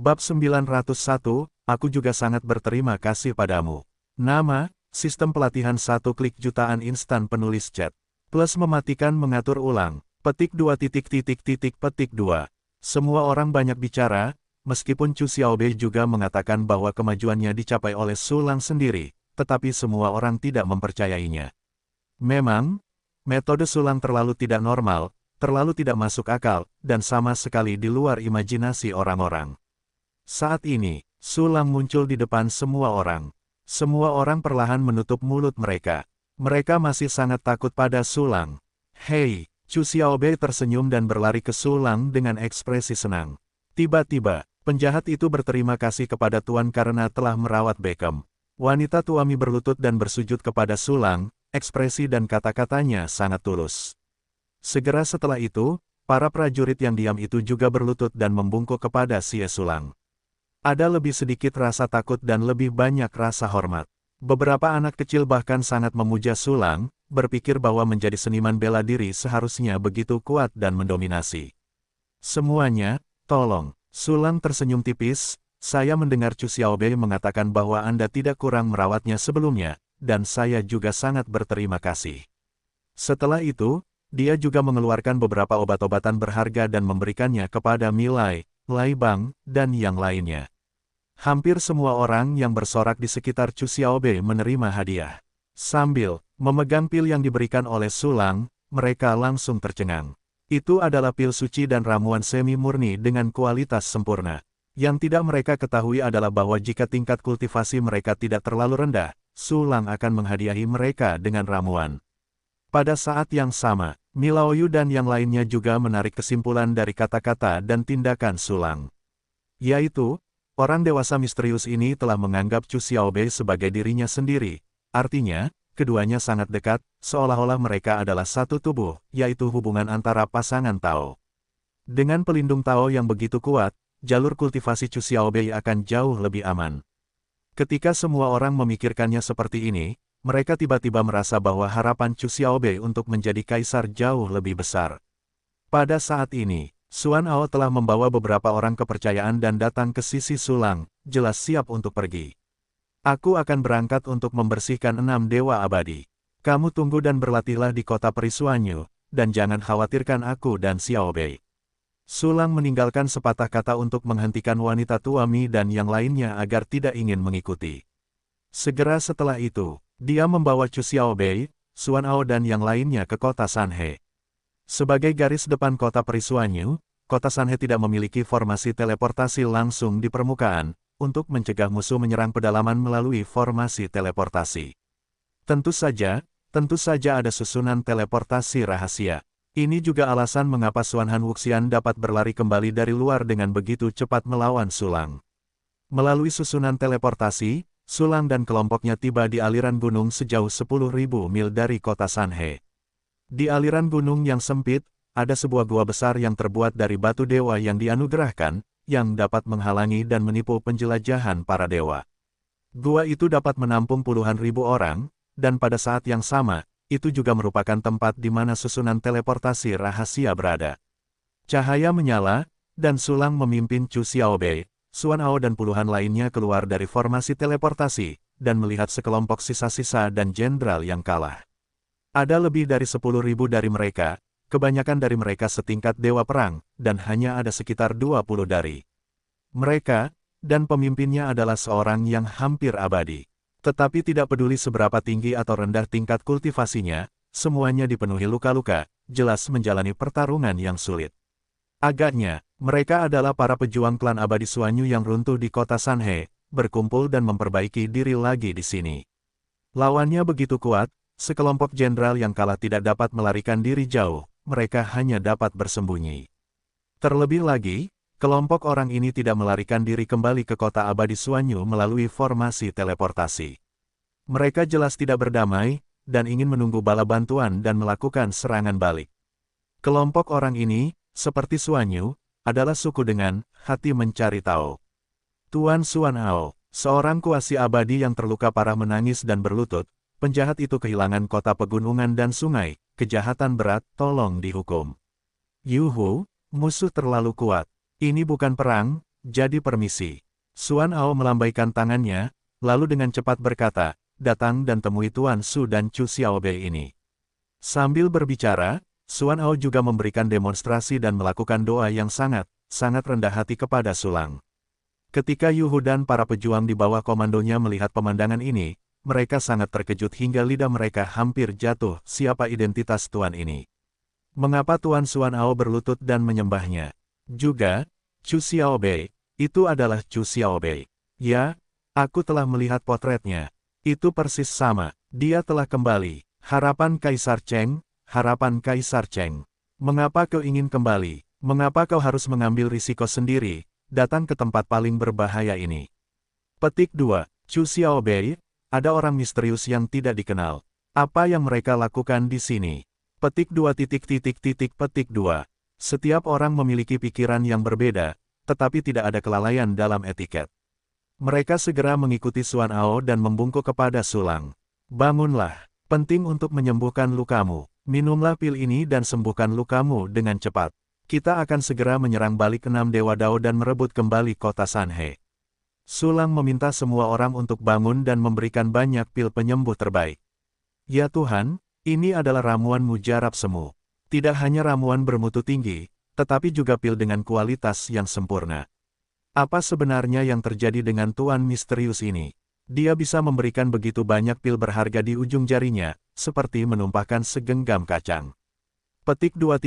Bab 901, aku juga sangat berterima kasih padamu. Nama, sistem pelatihan 1 klik jutaan instan penulis chat. Plus mematikan mengatur ulang. Petik 2 petik 2. Semua orang banyak bicara, meskipun Chu Xiaobei juga mengatakan bahwa kemajuannya dicapai oleh Su Lang sendiri, tetapi semua orang tidak mempercayainya. Memang, metode Su Lang terlalu tidak normal, terlalu tidak masuk akal, dan sama sekali di luar imajinasi orang-orang. Saat ini, Su Lang muncul di depan semua orang. Semua orang perlahan menutup mulut mereka. Mereka masih sangat takut pada Su Lang. Hei, Chu Xiaobei tersenyum dan berlari ke Su Lang dengan ekspresi senang. Tiba-tiba, penjahat itu berterima kasih kepada Tuan karena telah merawat Beckham. Wanita Tuami berlutut dan bersujud kepada Su Lang, ekspresi dan kata-katanya sangat tulus. Segera setelah itu, para prajurit yang diam itu juga berlutut dan membungkuk kepada Xie Su Lang. Ada lebih sedikit rasa takut dan lebih banyak rasa hormat. Beberapa anak kecil bahkan sangat memuja Su Lang, berpikir bahwa menjadi seniman bela diri seharusnya begitu kuat dan mendominasi. Semuanya, tolong. Su Lang tersenyum tipis, saya mendengar Chu Xiaobei mengatakan bahwa Anda tidak kurang merawatnya sebelumnya, dan saya juga sangat berterima kasih. Setelah itu, dia juga mengeluarkan beberapa obat-obatan berharga dan memberikannya kepada Milai, Lai Bang, dan yang lainnya. Hampir semua orang yang bersorak di sekitar Chu Xiaobei menerima hadiah. Sambil memegang pil yang diberikan oleh Su Lang, mereka langsung tercengang. Itu adalah pil suci dan ramuan semi murni dengan kualitas sempurna. Yang tidak mereka ketahui adalah bahwa jika tingkat kultivasi mereka tidak terlalu rendah, Su Lang akan menghadiahi mereka dengan ramuan. Pada saat yang sama, Milao Yu dan yang lainnya juga menarik kesimpulan dari kata-kata dan tindakan Su Lang. Yaitu, orang dewasa misterius ini telah menganggap Chu Xiaobei sebagai dirinya sendiri. Artinya, keduanya sangat dekat, seolah-olah mereka adalah satu tubuh, yaitu hubungan antara pasangan Tao. Dengan pelindung Tao yang begitu kuat, jalur kultivasi Chu Xiaobei akan jauh lebih aman. Ketika semua orang memikirkannya seperti ini, mereka tiba-tiba merasa bahwa harapan Chu Xiaobei untuk menjadi kaisar jauh lebih besar. Pada saat ini, Xuan Ao telah membawa beberapa orang kepercayaan dan datang ke sisi Su Lang, jelas siap untuk pergi. Aku akan berangkat untuk membersihkan 6 dewa abadi. Kamu tunggu dan berlatihlah di kota Perisuanyu, dan jangan khawatirkan aku dan Xiaobei. Su Lang meninggalkan sepatah kata untuk menghentikan wanita Tuami dan yang lainnya agar tidak ingin mengikuti. Segera setelah itu, dia membawa Chu Xiaobei, Xuan Ao dan yang lainnya ke kota Sanhe. Sebagai garis depan kota Perisuanyu, kota Sanhe tidak memiliki formasi teleportasi langsung di permukaan, untuk mencegah musuh menyerang pedalaman melalui formasi teleportasi. Tentu saja ada susunan teleportasi rahasia. Ini juga alasan mengapa Xuan Han Wuxian dapat berlari kembali dari luar dengan begitu cepat melawan Su Lang. Melalui susunan teleportasi, Su Lang dan kelompoknya tiba di aliran gunung sejauh 10.000 mil dari kota Sanhe. Di aliran gunung yang sempit, ada sebuah gua besar yang terbuat dari batu dewa yang dianugerahkan, yang dapat menghalangi dan menipu penjelajahan para dewa. Gua itu dapat menampung puluhan ribu orang, dan pada saat yang sama, itu juga merupakan tempat di mana susunan teleportasi rahasia berada. Cahaya menyala, dan Su Lang memimpin Chu Xiaobei, Xuan Ao dan puluhan lainnya keluar dari formasi teleportasi, dan melihat sekelompok sisa-sisa dan jenderal yang kalah. Ada lebih dari 10.000 dari mereka, kebanyakan dari mereka setingkat dewa perang, dan hanya ada sekitar 20 dari mereka, dan pemimpinnya adalah seorang yang hampir abadi. Tetapi tidak peduli seberapa tinggi atau rendah tingkat kultivasinya, semuanya dipenuhi luka-luka, jelas menjalani pertarungan yang sulit. Agaknya, mereka adalah para pejuang klan abadi Xuanyu yang runtuh di kota Sanhe, berkumpul dan memperbaiki diri lagi di sini. Lawannya begitu kuat, sekelompok jenderal yang kalah tidak dapat melarikan diri jauh, mereka hanya dapat bersembunyi. Terlebih lagi, kelompok orang ini tidak melarikan diri kembali ke kota abadi Xuanyu melalui formasi teleportasi. Mereka jelas tidak berdamai, dan ingin menunggu bala bantuan dan melakukan serangan balik. Kelompok orang ini, seperti Xuanyu, adalah suku dengan hati mencari tahu. Tuan Xuan Ao, seorang kuasi abadi yang terluka parah menangis dan berlutut, penjahat itu kehilangan kota pegunungan dan sungai, kejahatan berat, tolong dihukum. Yuhu, musuh terlalu kuat. Ini bukan perang, jadi permisi. Suan Ao melambaikan tangannya, lalu dengan cepat berkata, datang dan temui Tuan Su dan Chu Xiaobei ini. Sambil berbicara, Suan Ao juga memberikan demonstrasi dan melakukan doa yang sangat rendah hati kepada Sulang. Ketika Yu Hu dan para pejuang di bawah komandonya melihat pemandangan ini, mereka sangat terkejut hingga lidah mereka hampir jatuh. Siapa identitas Tuan ini? Mengapa Tuan Suan Ao berlutut dan menyembahnya? Juga, Chu Xiaobei, itu adalah Chu Xiaobei. Ya, aku telah melihat potretnya. Itu persis sama, dia telah kembali. Harapan Kaisar Cheng, harapan Kaisar Cheng. Mengapa kau ingin kembali? Mengapa kau harus mengambil risiko sendiri, datang ke tempat paling berbahaya ini? Petik 2. Chu Xiaobei, ada orang misterius yang tidak dikenal. Apa yang mereka lakukan di sini? Petik 2. Petik 2. Setiap orang memiliki pikiran yang berbeda, tetapi tidak ada kelalaian dalam etiket. Mereka segera mengikuti Suan Ao dan membungkuk kepada Sulang. Bangunlah, penting untuk menyembuhkan lukamu. Minumlah pil ini dan sembuhkan lukamu dengan cepat. Kita akan segera menyerang balik 6 Dewa Dao dan merebut kembali kota Sanhe. Sulang meminta semua orang untuk bangun dan memberikan banyak pil penyembuh terbaik. Ya Tuhan, ini adalah ramuan mujarab semu. Tidak hanya ramuan bermutu tinggi, tetapi juga pil dengan kualitas yang sempurna. Apa sebenarnya yang terjadi dengan Tuan misterius ini? Dia bisa memberikan begitu banyak pil berharga di ujung jarinya, seperti menumpahkan segenggam kacang. Petik 2.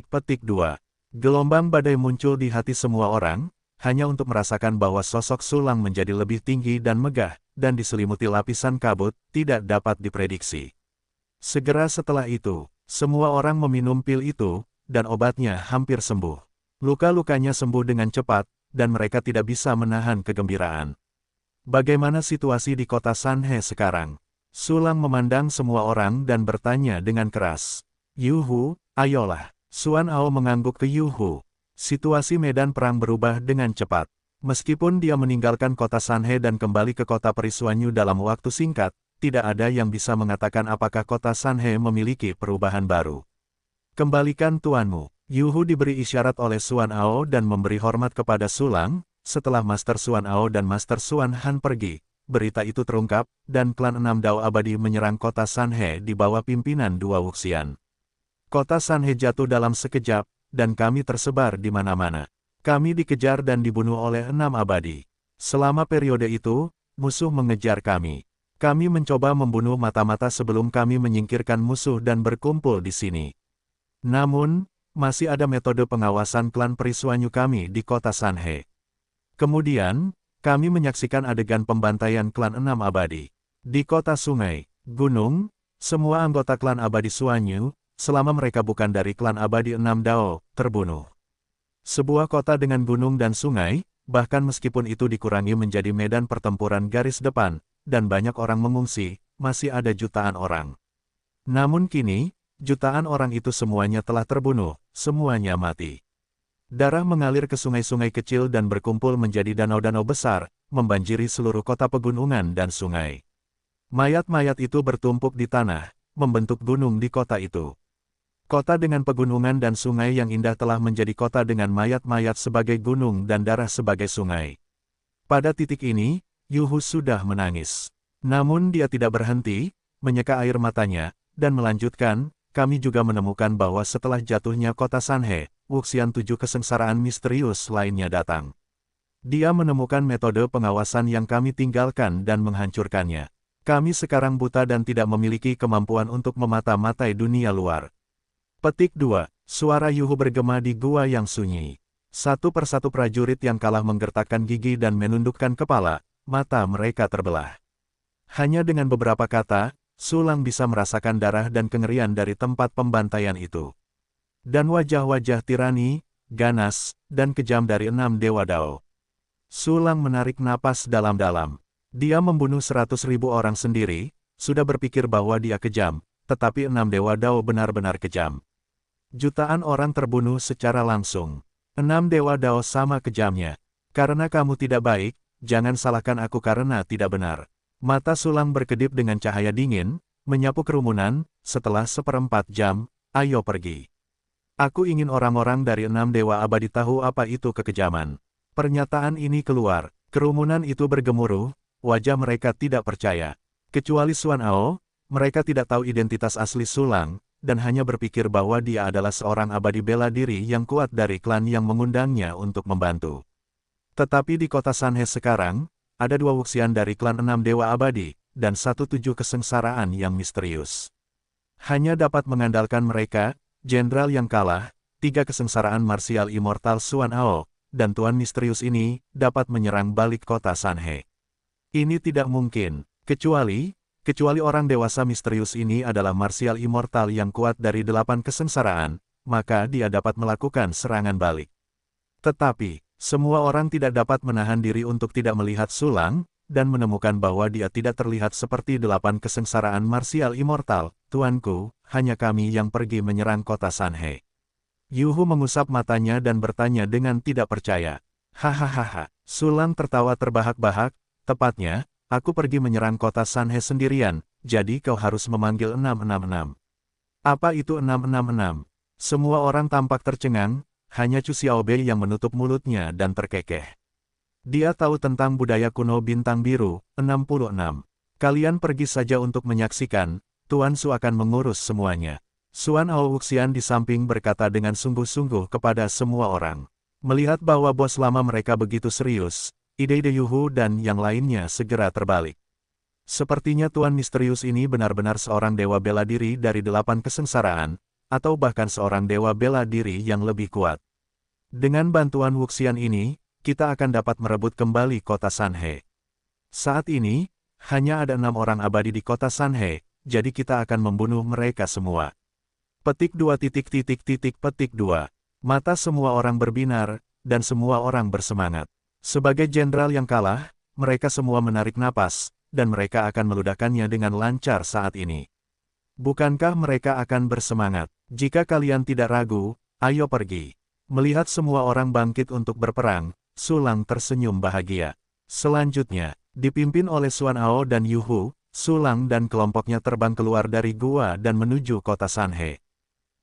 Petik 2. Gelombang badai muncul di hati semua orang, hanya untuk merasakan bahwa sosok Sulang menjadi lebih tinggi dan megah, dan diselimuti lapisan kabut, tidak dapat diprediksi. Segera setelah itu, semua orang meminum pil itu, dan obatnya hampir sembuh. Luka-lukanya sembuh dengan cepat, dan mereka tidak bisa menahan kegembiraan. Bagaimana situasi di kota Sanhe sekarang? Sulang memandang semua orang dan bertanya dengan keras. Yu Hu, ayolah. Suan Ao mengangguk ke Yu Hu. Situasi medan perang berubah dengan cepat. Meskipun dia meninggalkan kota Sanhe dan kembali ke kota Perisuanyu dalam waktu singkat, tidak ada yang bisa mengatakan apakah kota Sanhe memiliki perubahan baru. Kembalikan tuanmu. Yu Hu diberi isyarat oleh Suan Ao dan memberi hormat kepada Sulang. Setelah Master Suan Ao dan Master Suan Han pergi, berita itu terungkap, dan klan 6 Dao Abadi menyerang kota Sanhe di bawah pimpinan 2 Wuxian. Kota Sanhe jatuh dalam sekejap, dan kami tersebar di mana-mana. Kami dikejar dan dibunuh oleh 6 abadi. Selama periode itu, musuh mengejar kami. Kami mencoba membunuh mata-mata sebelum kami menyingkirkan musuh dan berkumpul di sini. Namun, masih ada metode pengawasan klan Perisuanyu kami di kota Sanhe. Kemudian, kami menyaksikan adegan pembantaian klan 6 abadi. Di kota sungai, gunung, semua anggota klan abadi Suanyu, selama mereka bukan dari klan abadi 6 Dao, terbunuh. Sebuah kota dengan gunung dan sungai, bahkan meskipun itu dikurangi menjadi medan pertempuran garis depan, dan banyak orang mengungsi, masih ada jutaan orang. Namun kini, jutaan orang itu semuanya telah terbunuh, semuanya mati. Darah mengalir ke sungai-sungai kecil dan berkumpul menjadi danau-danau besar, membanjiri seluruh kota pegunungan dan sungai. Mayat-mayat itu bertumpuk di tanah, membentuk gunung di kota itu. Kota dengan pegunungan dan sungai yang indah telah menjadi kota dengan mayat-mayat sebagai gunung dan darah sebagai sungai. Pada titik ini, Yu Hu sudah menangis. Namun dia tidak berhenti, menyeka air matanya, dan melanjutkan, kami juga menemukan bahwa setelah jatuhnya kota Sanhe, Wuxian 7 kesengsaraan misterius lainnya datang. Dia menemukan metode pengawasan yang kami tinggalkan dan menghancurkannya. Kami sekarang buta dan tidak memiliki kemampuan untuk memata-matai dunia luar. Petik 2. Suara Yu Hu bergema di gua yang sunyi. Satu persatu prajurit yang kalah menggertakkan gigi dan menundukkan kepala, mata mereka terbelah. Hanya dengan beberapa kata, Sulang bisa merasakan darah dan kengerian dari tempat pembantaian itu. Dan wajah-wajah tirani, ganas, dan kejam dari 6 Dewa Dao. Sulang menarik napas dalam-dalam. Dia membunuh 100.000 orang sendiri, sudah berpikir bahwa dia kejam, tetapi 6 Dewa Dao benar-benar kejam. Jutaan orang terbunuh secara langsung. 6 Dewa Dao sama kejamnya. Karena kamu tidak baik, jangan salahkan aku karena tidak benar. Mata Sulang berkedip dengan cahaya dingin, menyapu kerumunan, setelah 1/4 jam, ayo pergi. Aku ingin orang-orang dari 6 Dewa Abadi tahu apa itu kekejaman. Pernyataan ini keluar, kerumunan itu bergemuruh, wajah mereka tidak percaya. Kecuali Xuan Ao, mereka tidak tahu identitas asli Sulang, dan hanya berpikir bahwa dia adalah seorang abadi bela diri yang kuat dari klan yang mengundangnya untuk membantu. Tetapi di kota Sanhe sekarang, ada 2 wuxian dari klan 6 Dewa Abadi, dan 7 kesengsaraan yang misterius. Hanya dapat mengandalkan mereka, jenderal yang kalah, 3 kesengsaraan marsial immortal Xuan Ao, dan Tuan misterius ini, dapat menyerang balik kota Sanhe. Ini tidak mungkin, kecuali orang dewasa misterius ini adalah marsial immortal yang kuat dari 8 kesengsaraan, maka dia dapat melakukan serangan balik. Tetapi, semua orang tidak dapat menahan diri untuk tidak melihat Sulang, dan menemukan bahwa dia tidak terlihat seperti 8 kesengsaraan marsial immortal. Tuanku, hanya kami yang pergi menyerang kota Sanhe. Yuhu mengusap matanya dan bertanya dengan tidak percaya. Hahaha, Sulang tertawa terbahak-bahak, tepatnya, aku pergi menyerang kota Sanhe sendirian, jadi kau harus memanggil 666. Apa itu 666? Semua orang tampak tercengang, hanya Chu Xiaobei yang menutup mulutnya dan terkekeh. Dia tahu tentang budaya kuno bintang biru, 66. Kalian pergi saja untuk menyaksikan, Tuan Su akan mengurus semuanya. Xuan Ao Wuxian di samping berkata dengan sungguh-sungguh kepada semua orang. Melihat bahwa bos lama mereka begitu serius, ide-ide Yuhu dan yang lainnya segera terbalik. Sepertinya Tuan misterius ini benar-benar seorang dewa bela diri dari 8 kesengsaraan, atau bahkan seorang dewa bela diri yang lebih kuat. Dengan bantuan Wuxian ini, kita akan dapat merebut kembali kota Sanhe. Saat ini, hanya ada 6 orang abadi di kota Sanhe, jadi kita akan membunuh mereka semua. Petik 2 petik 2. Mata semua orang berbinar, dan semua orang bersemangat. Sebagai jenderal yang kalah, mereka semua menarik napas, dan mereka akan meludahkannya dengan lancar saat ini. Bukankah mereka akan bersemangat? Jika kalian tidak ragu, ayo pergi. Melihat semua orang bangkit untuk berperang, Sulang tersenyum bahagia. Selanjutnya, dipimpin oleh Xuan Ao dan Yuhu, Sulang dan kelompoknya terbang keluar dari gua dan menuju kota Sanhe.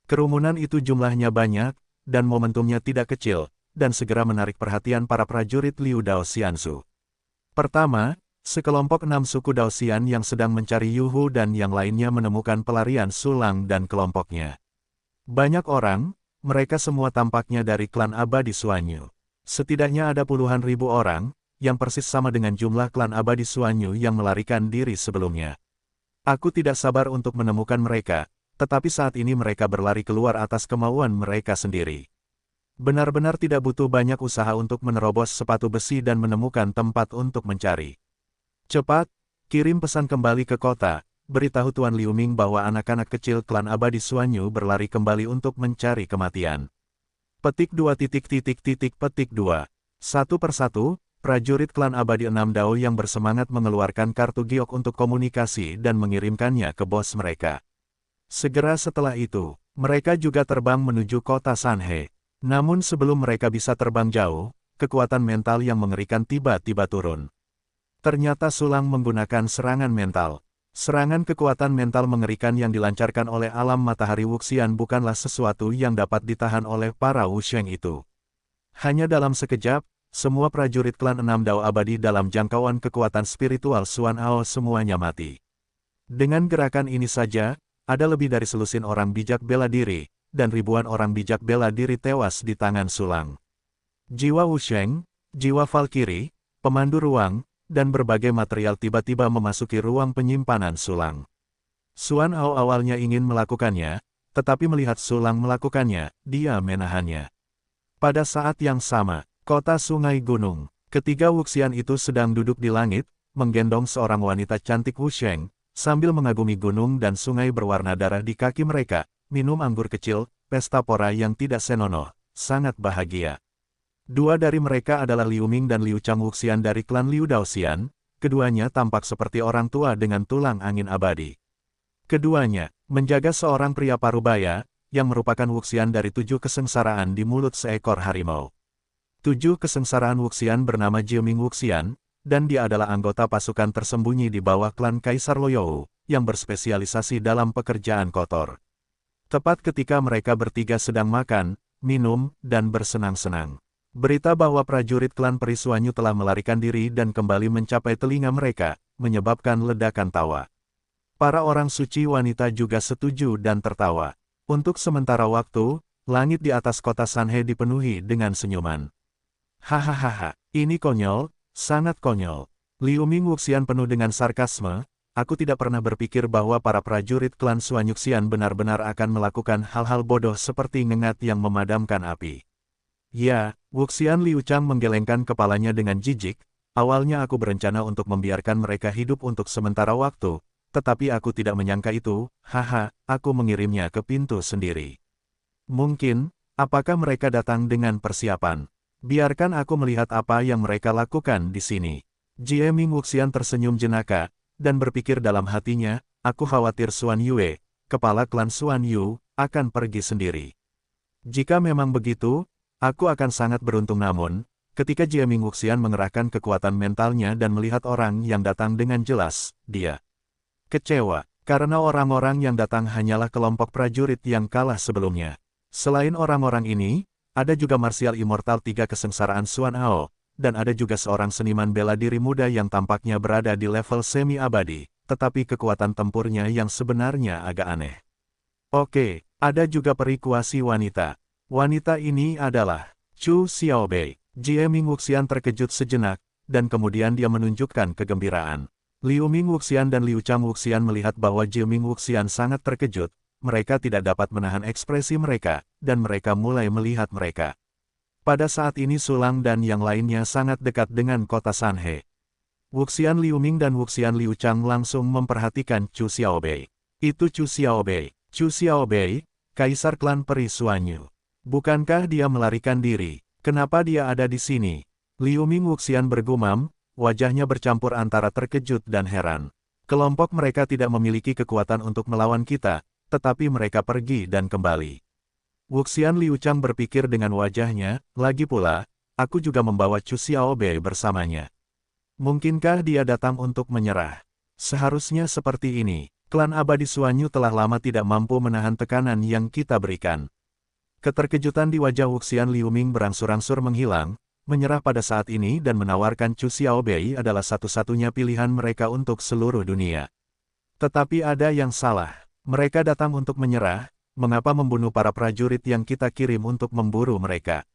Kerumunan itu jumlahnya banyak, dan momentumnya tidak kecil, dan segera menarik perhatian para prajurit Liu Daoxiansu. Pertama, sekelompok 6 suku Daoxian yang sedang mencari Yuhu dan yang lainnya menemukan pelarian Sulang dan kelompoknya. Banyak orang, mereka semua tampaknya dari klan abadi Xuanyu. Setidaknya ada puluhan ribu orang, yang persis sama dengan jumlah klan abadi Xuanyu yang melarikan diri sebelumnya. Aku tidak sabar untuk menemukan mereka, tetapi saat ini mereka berlari keluar atas kemauan mereka sendiri. Benar-benar tidak butuh banyak usaha untuk menerobos sepatu besi dan menemukan tempat untuk mencari. Cepat, kirim pesan kembali ke kota, beritahu Tuan Liu Ming bahwa anak-anak kecil klan abadi Xuanyu berlari kembali untuk mencari kematian. Petik 2 petik 2. Satu persatu, prajurit klan abadi 6 Dao yang bersemangat mengeluarkan kartu giok untuk komunikasi dan mengirimkannya ke bos mereka. Segera setelah itu, mereka juga terbang menuju kota Sanhe. Namun sebelum mereka bisa terbang jauh, kekuatan mental yang mengerikan tiba-tiba turun. Ternyata Sulang menggunakan serangan mental. Serangan kekuatan mental mengerikan yang dilancarkan oleh alam matahari Wuxian bukanlah sesuatu yang dapat ditahan oleh para Wusheng itu. Hanya dalam sekejap, semua prajurit klan 6 Dao abadi dalam jangkauan kekuatan spiritual Xuan Ao semuanya mati. Dengan gerakan ini saja, ada lebih dari selusin orang bijak bela diri, dan ribuan orang bijak bela diri tewas di tangan Sulang. Jiwa Wusheng, jiwa Valkyrie, pemandu ruang, dan berbagai material tiba-tiba memasuki ruang penyimpanan Sulang. Xuan Ao awalnya ingin melakukannya, tetapi melihat Sulang melakukannya, dia menahannya. Pada saat yang sama, kota Sungai Gunung, ketiga Wuxian itu sedang duduk di langit, menggendong seorang wanita cantik Wusheng, sambil mengagumi gunung dan sungai berwarna darah di kaki mereka, minum anggur kecil, pesta pora yang tidak senonoh, sangat bahagia. Dua dari mereka adalah Liu Ming dan Liu Chang Wuxian dari klan Liu Daoxian, keduanya tampak seperti orang tua dengan tulang angin abadi. Keduanya, menjaga seorang pria parubaya, yang merupakan Wuxian dari 7 kesengsaraan di mulut seekor harimau. 7 kesengsaraan Wuxian bernama Jieming Wuxian, dan dia adalah anggota pasukan tersembunyi di bawah klan Kaisar Loyou, yang berspesialisasi dalam pekerjaan kotor. Tepat ketika mereka bertiga sedang makan, minum, dan bersenang-senang. Berita bahwa prajurit klan Peri Suanyu telah melarikan diri dan kembali mencapai telinga mereka, menyebabkan ledakan tawa. Para orang suci wanita juga setuju dan tertawa. Untuk sementara waktu, langit di atas kota Sanhe dipenuhi dengan senyuman. Hahaha, ini konyol, sangat konyol. Liu Ming Wuxian penuh dengan sarkasme. Aku tidak pernah berpikir bahwa para prajurit klan Xuanyuxian benar-benar akan melakukan hal-hal bodoh seperti ngengat yang memadamkan api. Ya, Wuxian Liu Chang menggelengkan kepalanya dengan jijik. Awalnya aku berencana untuk membiarkan mereka hidup untuk sementara waktu, tetapi aku tidak menyangka itu. Haha, aku mengirimnya ke pintu sendiri. Mungkin, apakah mereka datang dengan persiapan? Biarkan aku melihat apa yang mereka lakukan di sini. Jie Ming Wuxian tersenyum jenaka, dan berpikir dalam hatinya, aku khawatir Xuan Yue, kepala klan Xuan Yu, akan pergi sendiri. Jika memang begitu, aku akan sangat beruntung namun, ketika Jie Ming Wuxian mengerahkan kekuatan mentalnya dan melihat orang yang datang dengan jelas, dia kecewa, karena orang-orang yang datang hanyalah kelompok prajurit yang kalah sebelumnya. Selain orang-orang ini, ada juga marsial immortal 3 kesengsaraan Xuan Ao, dan ada juga seorang seniman bela diri muda yang tampaknya berada di level semi-abadi, tetapi kekuatan tempurnya yang sebenarnya agak aneh. Oke, ada juga peri kuasi wanita. Wanita ini adalah Chu Xiaobei. Jie Ming Wuxian terkejut sejenak, dan kemudian dia menunjukkan kegembiraan. Liu Ming Wuxian dan Liu Chang Wuxian melihat bahwa Jie Ming Wuxian sangat terkejut, mereka tidak dapat menahan ekspresi mereka, dan mereka mulai melihat mereka. Pada saat ini Sulang dan yang lainnya sangat dekat dengan kota Sanhe. Wuxian Liu Ming dan Wuxian Liu Chang langsung memperhatikan Chu Xiaobei. Itu Chu Xiaobei. Chu Xiaobei, kaisar klan Peri Suanyu. Bukankah dia melarikan diri? Kenapa dia ada di sini? Liu Ming Wuxian bergumam, wajahnya bercampur antara terkejut dan heran. Kelompok mereka tidak memiliki kekuatan untuk melawan kita, tetapi mereka pergi dan kembali. Wuxian Liu Chang berpikir dengan wajahnya, lagi pula, aku juga membawa Chu Xiaobei bersamanya. Mungkinkah dia datang untuk menyerah? Seharusnya seperti ini. Klan abadi Suanyu telah lama tidak mampu menahan tekanan yang kita berikan. Keterkejutan di wajah Wuxian Liu Ming berangsur-angsur menghilang, menyerah pada saat ini dan menawarkan Chu Xiaobei adalah satu-satunya pilihan mereka untuk seluruh dunia. Tetapi ada yang salah. Mereka datang untuk menyerah. Mengapa membunuh para prajurit yang kita kirim untuk memburu mereka?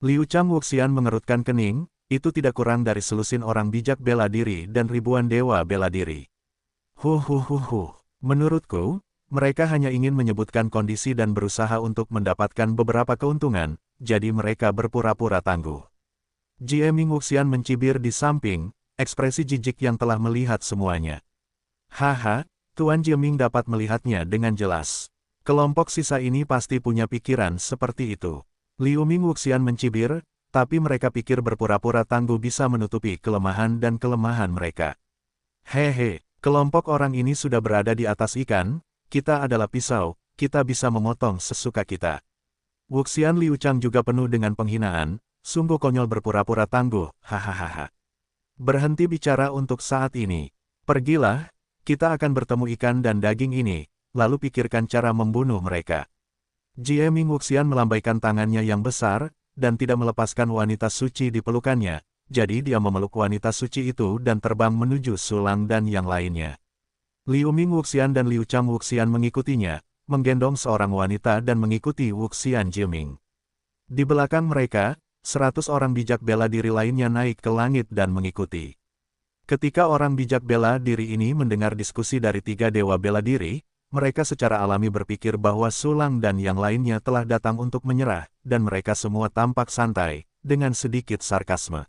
Liu Chang Wuxian mengerutkan kening, itu tidak kurang dari selusin orang bijak bela diri dan ribuan dewa bela diri. Menurutku, mereka hanya ingin menyebutkan kondisi dan berusaha untuk mendapatkan beberapa keuntungan, jadi mereka berpura-pura tangguh. Jie Ming Wuxian mencibir di samping, ekspresi jijik yang telah melihat semuanya. Haha, Tuan Jie Ming dapat melihatnya dengan jelas. Kelompok sisa ini pasti punya pikiran seperti itu. Liu Ming Wuxian mencibir, tapi mereka pikir berpura-pura tangguh bisa menutupi kelemahan dan kelemahan mereka. Hehe, kelompok orang ini sudah berada di atas ikan, kita adalah pisau, kita bisa memotong sesuka kita. Wuxian Liu Chang juga penuh dengan penghinaan, sungguh konyol berpura-pura tangguh, hahaha. Berhenti bicara untuk saat ini. Pergilah, kita akan bertemu ikan dan daging ini. Lalu pikirkan cara membunuh mereka. Jie Ming Wuxian melambaikan tangannya yang besar, dan tidak melepaskan wanita suci di pelukannya, jadi dia memeluk wanita suci itu dan terbang menuju Sulang dan yang lainnya. Liu Ming Wuxian dan Liu Chang Wuxian mengikutinya, menggendong seorang wanita dan mengikuti Wuxian Jie Ming. Di belakang mereka, 100 orang bijak bela diri lainnya naik ke langit dan mengikuti. Ketika orang bijak bela diri ini mendengar diskusi dari 3 dewa bela diri, mereka secara alami berpikir bahwa Sulang dan yang lainnya telah datang untuk menyerah, dan mereka semua tampak santai, dengan sedikit sarkasme.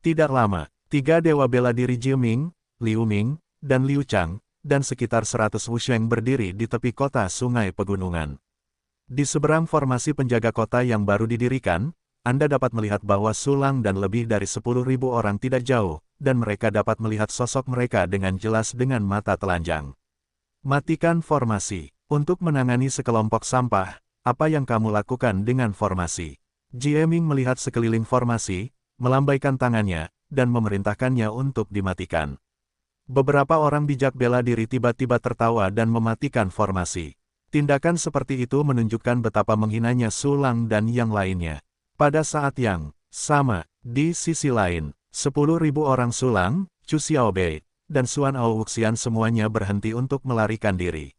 Tidak lama, 3 dewa bela diri Jie Ming, Liu Ming, dan Liu Chang, dan sekitar 100 Wusheng berdiri di tepi kota sungai pegunungan. Di seberang formasi penjaga kota yang baru didirikan, Anda dapat melihat bahwa Sulang dan lebih dari 10.000 orang tidak jauh, dan mereka dapat melihat sosok mereka dengan jelas dengan mata telanjang. Matikan formasi. Untuk menangani sekelompok sampah, apa yang kamu lakukan dengan formasi? Jie Ming melihat sekeliling formasi, melambaikan tangannya, dan memerintahkannya untuk dimatikan. Beberapa orang bijak bela diri tiba-tiba tertawa dan mematikan formasi. Tindakan seperti itu menunjukkan betapa menghinanya Sulang dan yang lainnya. Pada saat yang Sama, di sisi lain, 10.000 orang Sulang, Chu Xiaobei, dan Xuan Ao Wuxian semuanya berhenti untuk melarikan diri.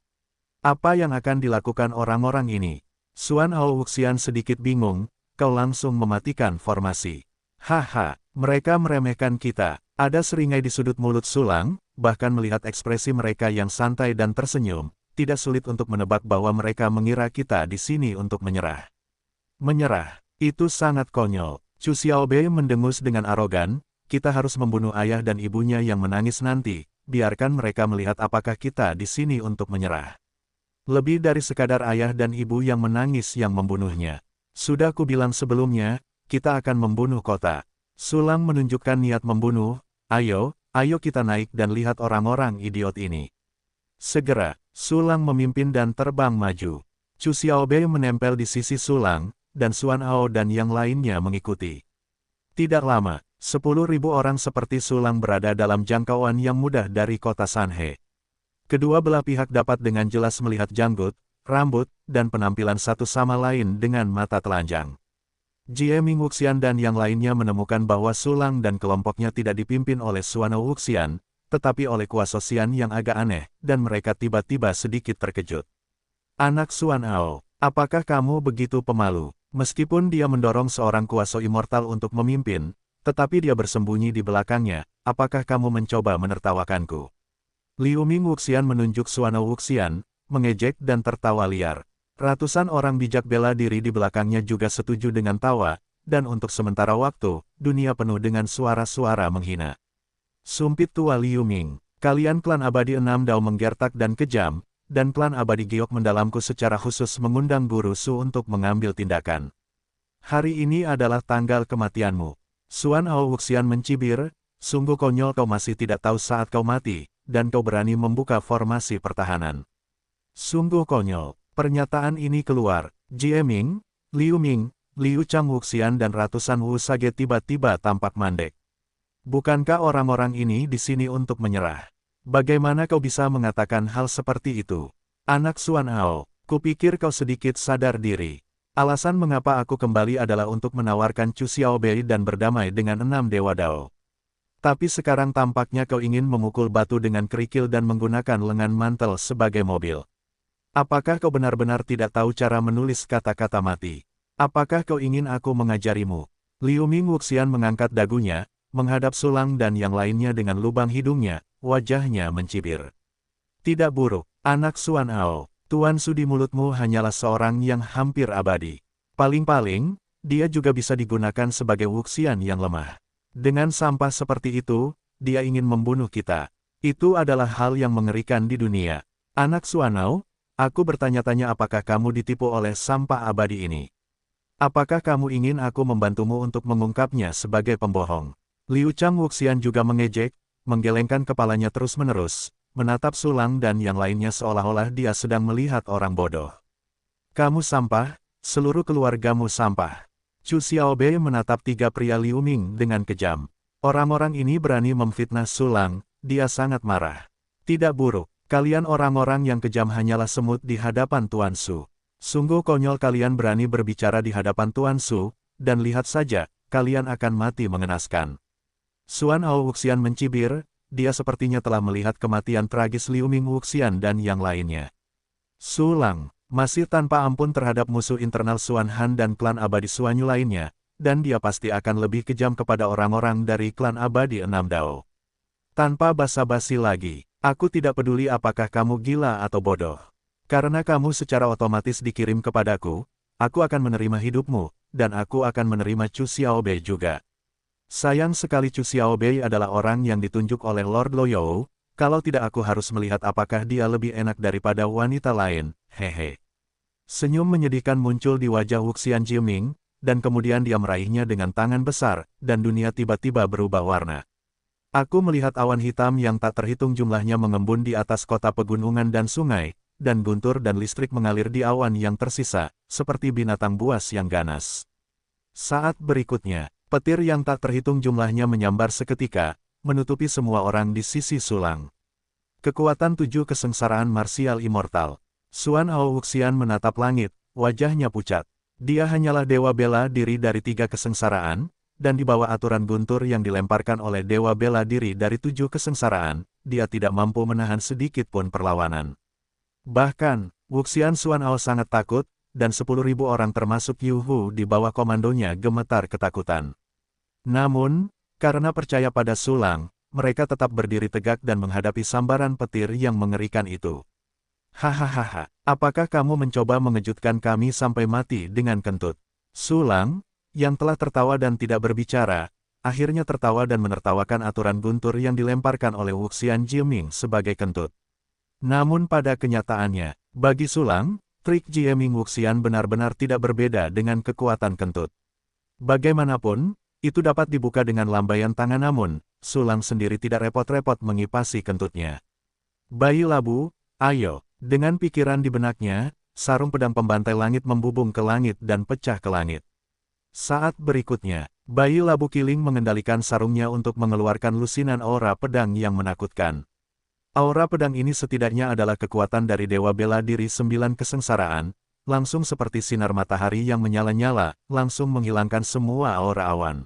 Apa yang akan dilakukan orang-orang ini? Xuan Ao Wuxian sedikit bingung, kau langsung mematikan formasi. Haha, mereka meremehkan kita. Ada seringai di sudut mulut Sulang, bahkan melihat ekspresi mereka yang santai dan tersenyum, tidak sulit untuk menebak bahwa mereka mengira kita di sini untuk menyerah. Menyerah, itu sangat konyol. Chu Xiaobei mendengus dengan arogan, kita harus membunuh ayah dan ibunya yang menangis nanti, biarkan mereka melihat apakah kita di sini untuk menyerah. Lebih dari sekadar ayah dan ibu yang menangis yang membunuhnya. Sudah kubilang sebelumnya, kita akan membunuh kota. Sulang menunjukkan niat membunuh, ayo kita naik dan lihat orang-orang idiot ini. Segera, Sulang memimpin dan terbang maju. Chu Xiaobei menempel di sisi Sulang, dan Xuan Ao dan yang lainnya mengikuti. Tidak lama, 10.000 orang seperti Sulang berada dalam jangkauan yang mudah dari kota Sanhe. Kedua belah pihak dapat dengan jelas melihat janggut, rambut, dan penampilan satu sama lain dengan mata telanjang. Jie Ming Wuxian dan yang lainnya menemukan bahwa Sulang dan kelompoknya tidak dipimpin oleh Xuan Ao Wuxian, tetapi oleh Kuaso Xian yang agak aneh, dan mereka tiba-tiba sedikit terkejut. Anak Xuan Ao, apakah kamu begitu pemalu? Meskipun dia mendorong seorang Kuaso immortal untuk memimpin, tetapi dia bersembunyi di belakangnya, apakah kamu mencoba menertawakanku? Liu Ming Wuxian menunjuk Xuan Ao Wuxian, mengejek dan tertawa liar. Ratusan orang bijak bela diri di belakangnya juga setuju dengan tawa, dan untuk sementara waktu, dunia penuh dengan suara-suara menghina. Sumpit tua Liu Ming, kalian klan abadi 6 Dao menggertak dan kejam, dan klan abadi Giok mendalamku secara khusus mengundang Guru Su untuk mengambil tindakan. Hari ini adalah tanggal kematianmu. Xuan Ao Wuxian mencibir, sungguh konyol kau masih tidak tahu saat kau mati, dan kau berani membuka formasi pertahanan. Sungguh konyol. Pernyataan ini keluar, Jie Ming, Liu Ming, Liu Chang Wuxian dan ratusan Wu Sage tiba-tiba tampak mandek. Bukankah orang-orang ini di sini untuk menyerah? Bagaimana kau bisa mengatakan hal seperti itu? Anak Xuan Ao, kupikir kau sedikit sadar diri. Alasan mengapa aku kembali adalah untuk menawarkan Chu Xiaobei dan berdamai dengan 6 Dewa Dao. Tapi sekarang tampaknya kau ingin memukul batu dengan kerikil dan menggunakan lengan mantel sebagai mobil. Apakah kau benar-benar tidak tahu cara menulis kata-kata mati? Apakah kau ingin aku mengajarimu? Liu Ming Wuxian mengangkat dagunya, menghadap Sulang dan yang lainnya dengan lubang hidungnya, wajahnya mencibir. Tidak buruk, anak Xuan Ao, Tuan Su di mulutmu hanyalah seorang yang hampir abadi. Paling-paling, dia juga bisa digunakan sebagai Wuxian yang lemah. Dengan sampah seperti itu, dia ingin membunuh kita. Itu adalah hal yang mengerikan di dunia. Anak Xuan Ao, aku bertanya-tanya apakah kamu ditipu oleh sampah abadi ini. Apakah kamu ingin aku membantumu untuk mengungkapnya sebagai pembohong? Liu Chang Wuxian juga mengejek, menggelengkan kepalanya terus-menerus, menatap Sulang dan yang lainnya seolah-olah dia sedang melihat orang bodoh. Kamu sampah, seluruh keluargamu sampah. Chu Xiaobei menatap tiga pria Liu Ming dengan kejam. Orang-orang ini berani memfitnah Sulang, dia sangat marah. Tidak buruk. Kalian orang-orang yang kejam hanyalah semut di hadapan Tuan Su. Sungguh konyol kalian berani berbicara di hadapan Tuan Su, dan lihat saja, kalian akan mati mengenaskan. Xuan Ao Wuxian mencibir, dia sepertinya telah melihat kematian tragis Liu Ming Wuxian dan yang lainnya. Sulang, masih tanpa ampun terhadap musuh internal Xuan Han dan klan abadi Xuanyu lainnya, dan dia pasti akan lebih kejam kepada orang-orang dari klan abadi 6 Dao. Tanpa basa-basi lagi. Aku tidak peduli apakah kamu gila atau bodoh. Karena kamu secara otomatis dikirim kepadaku, aku akan menerima hidupmu, dan aku akan menerima Chu Xiaobei juga. Sayang sekali Chu Xiaobei adalah orang yang ditunjuk oleh Lord Loyou, kalau tidak aku harus melihat apakah dia lebih enak daripada wanita lain, hehe. Senyum menyedihkan muncul di wajah Wuxian Jiming, dan kemudian dia meraihnya dengan tangan besar, dan dunia tiba-tiba berubah warna. Aku melihat awan hitam yang tak terhitung jumlahnya mengembun di atas kota pegunungan dan sungai, dan guntur dan listrik mengalir di awan yang tersisa, seperti binatang buas yang ganas. Saat berikutnya, petir yang tak terhitung jumlahnya menyambar seketika, menutupi semua orang di sisi Sulang. Kekuatan 7 kesengsaraan marsial immortal. Xuan Ao Wuxian menatap langit, wajahnya pucat. Dia hanyalah dewa bela diri dari 3 kesengsaraan, dan di bawah aturan guntur yang dilemparkan oleh Dewa Bela Diri dari 7 kesengsaraan, dia tidak mampu menahan sedikit pun perlawanan. Bahkan, Wuxian Xuanao sangat takut, dan 10.000 orang termasuk Yu Hu di bawah komandonya gemetar ketakutan. Namun, karena percaya pada Sulang, mereka tetap berdiri tegak dan menghadapi sambaran petir yang mengerikan itu. Hahaha, apakah kamu mencoba mengejutkan kami sampai mati dengan kentut? Sulang, yang telah tertawa dan tidak berbicara, akhirnya tertawa dan menertawakan aturan guntur yang dilemparkan oleh Wuxian Jieming sebagai kentut. Namun pada kenyataannya, bagi Sulang, trik Jieming Wuxian benar-benar tidak berbeda dengan kekuatan kentut. Bagaimanapun, itu dapat dibuka dengan lambaian tangan namun, Sulang sendiri tidak repot-repot mengipasi kentutnya. Bayi labu, ayo, dengan pikiran di benaknya, sarung pedang pembantai langit membubung ke langit dan pecah ke langit. Saat berikutnya, bayi labu kiling mengendalikan sarungnya untuk mengeluarkan lusinan aura pedang yang menakutkan. Aura pedang ini setidaknya adalah kekuatan dari Dewa Bela Diri 9 kesengsaraan, langsung seperti sinar matahari yang menyala-nyala, langsung menghilangkan semua aura awan.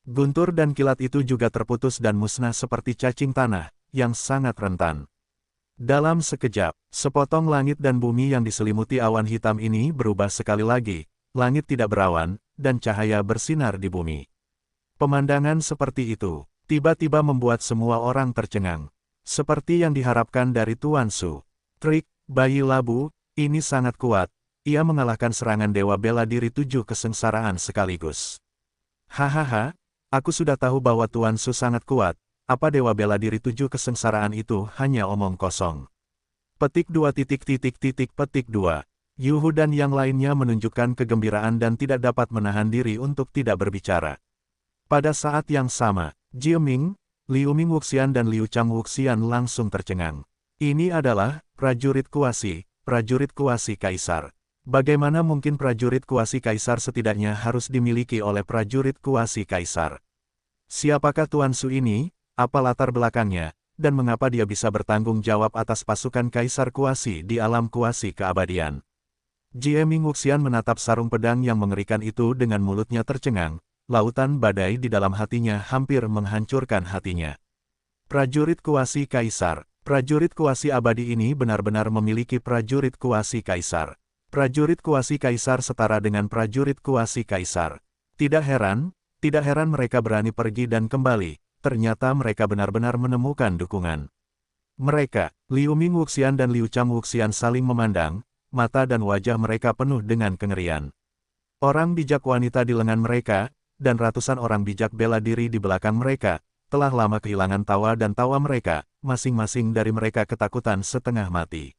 Guntur dan kilat itu juga terputus dan musnah seperti cacing tanah, yang sangat rentan. Dalam sekejap, sepotong langit dan bumi yang diselimuti awan hitam ini berubah sekali lagi, langit tidak berawan, dan cahaya bersinar di bumi. Pemandangan seperti itu, tiba-tiba membuat semua orang tercengang. Seperti yang diharapkan dari Tuan Su. Trik, bayi labu, ini sangat kuat, ia mengalahkan serangan Dewa Bela Diri 7 kesengsaraan sekaligus. Hahaha, aku sudah tahu bahwa Tuan Su sangat kuat, apa Dewa Bela Diri 7 kesengsaraan itu hanya omong kosong. Petik 2 petik 2. Yu Hu dan yang lainnya menunjukkan kegembiraan dan tidak dapat menahan diri untuk tidak berbicara. Pada saat yang sama, Jieming, Liu Ming Wuxian dan Liu Chang Wuxian langsung tercengang. Ini adalah prajurit kuasi kaisar. Bagaimana mungkin prajurit kuasi kaisar setidaknya harus dimiliki oleh prajurit kuasi kaisar? Siapakah Tuan Su ini, apa latar belakangnya, dan mengapa dia bisa bertanggung jawab atas pasukan kaisar kuasi di alam kuasi keabadian? Jieming Wuxian menatap sarung pedang yang mengerikan itu dengan mulutnya tercengang, lautan badai di dalam hatinya hampir menghancurkan hatinya. Prajurit kuasi kaisar, prajurit kuasi abadi ini benar-benar memiliki prajurit kuasi kaisar. Prajurit kuasi kaisar setara dengan prajurit kuasi kaisar. Tidak heran mereka berani pergi dan kembali, ternyata mereka benar-benar menemukan dukungan. Mereka, Liu Ming Wuxian dan Liu Chang Wuxian saling memandang, mata dan wajah mereka penuh dengan kengerian. Orang bijak wanita di lengan mereka, dan ratusan orang bijak bela diri di belakang mereka, telah lama kehilangan tawa dan tawa mereka, masing-masing dari mereka ketakutan setengah mati.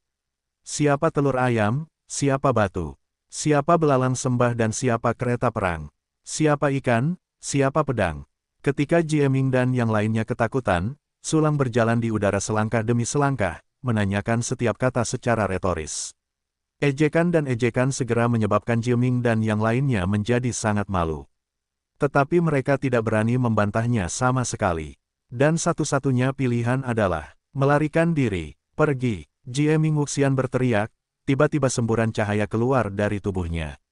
Siapa telur ayam, siapa batu, siapa belalang sembah dan siapa kereta perang, siapa ikan, siapa pedang. Ketika Jieming dan yang lainnya ketakutan, Sulang berjalan di udara selangkah demi selangkah, menanyakan setiap kata secara retoris. Ejekan dan ejekan segera menyebabkan Jieming dan yang lainnya menjadi sangat malu. Tetapi mereka tidak berani membantahnya sama sekali. Dan satu-satunya pilihan adalah melarikan diri, pergi. Jieming Wuxian berteriak, tiba-tiba semburan cahaya keluar dari tubuhnya.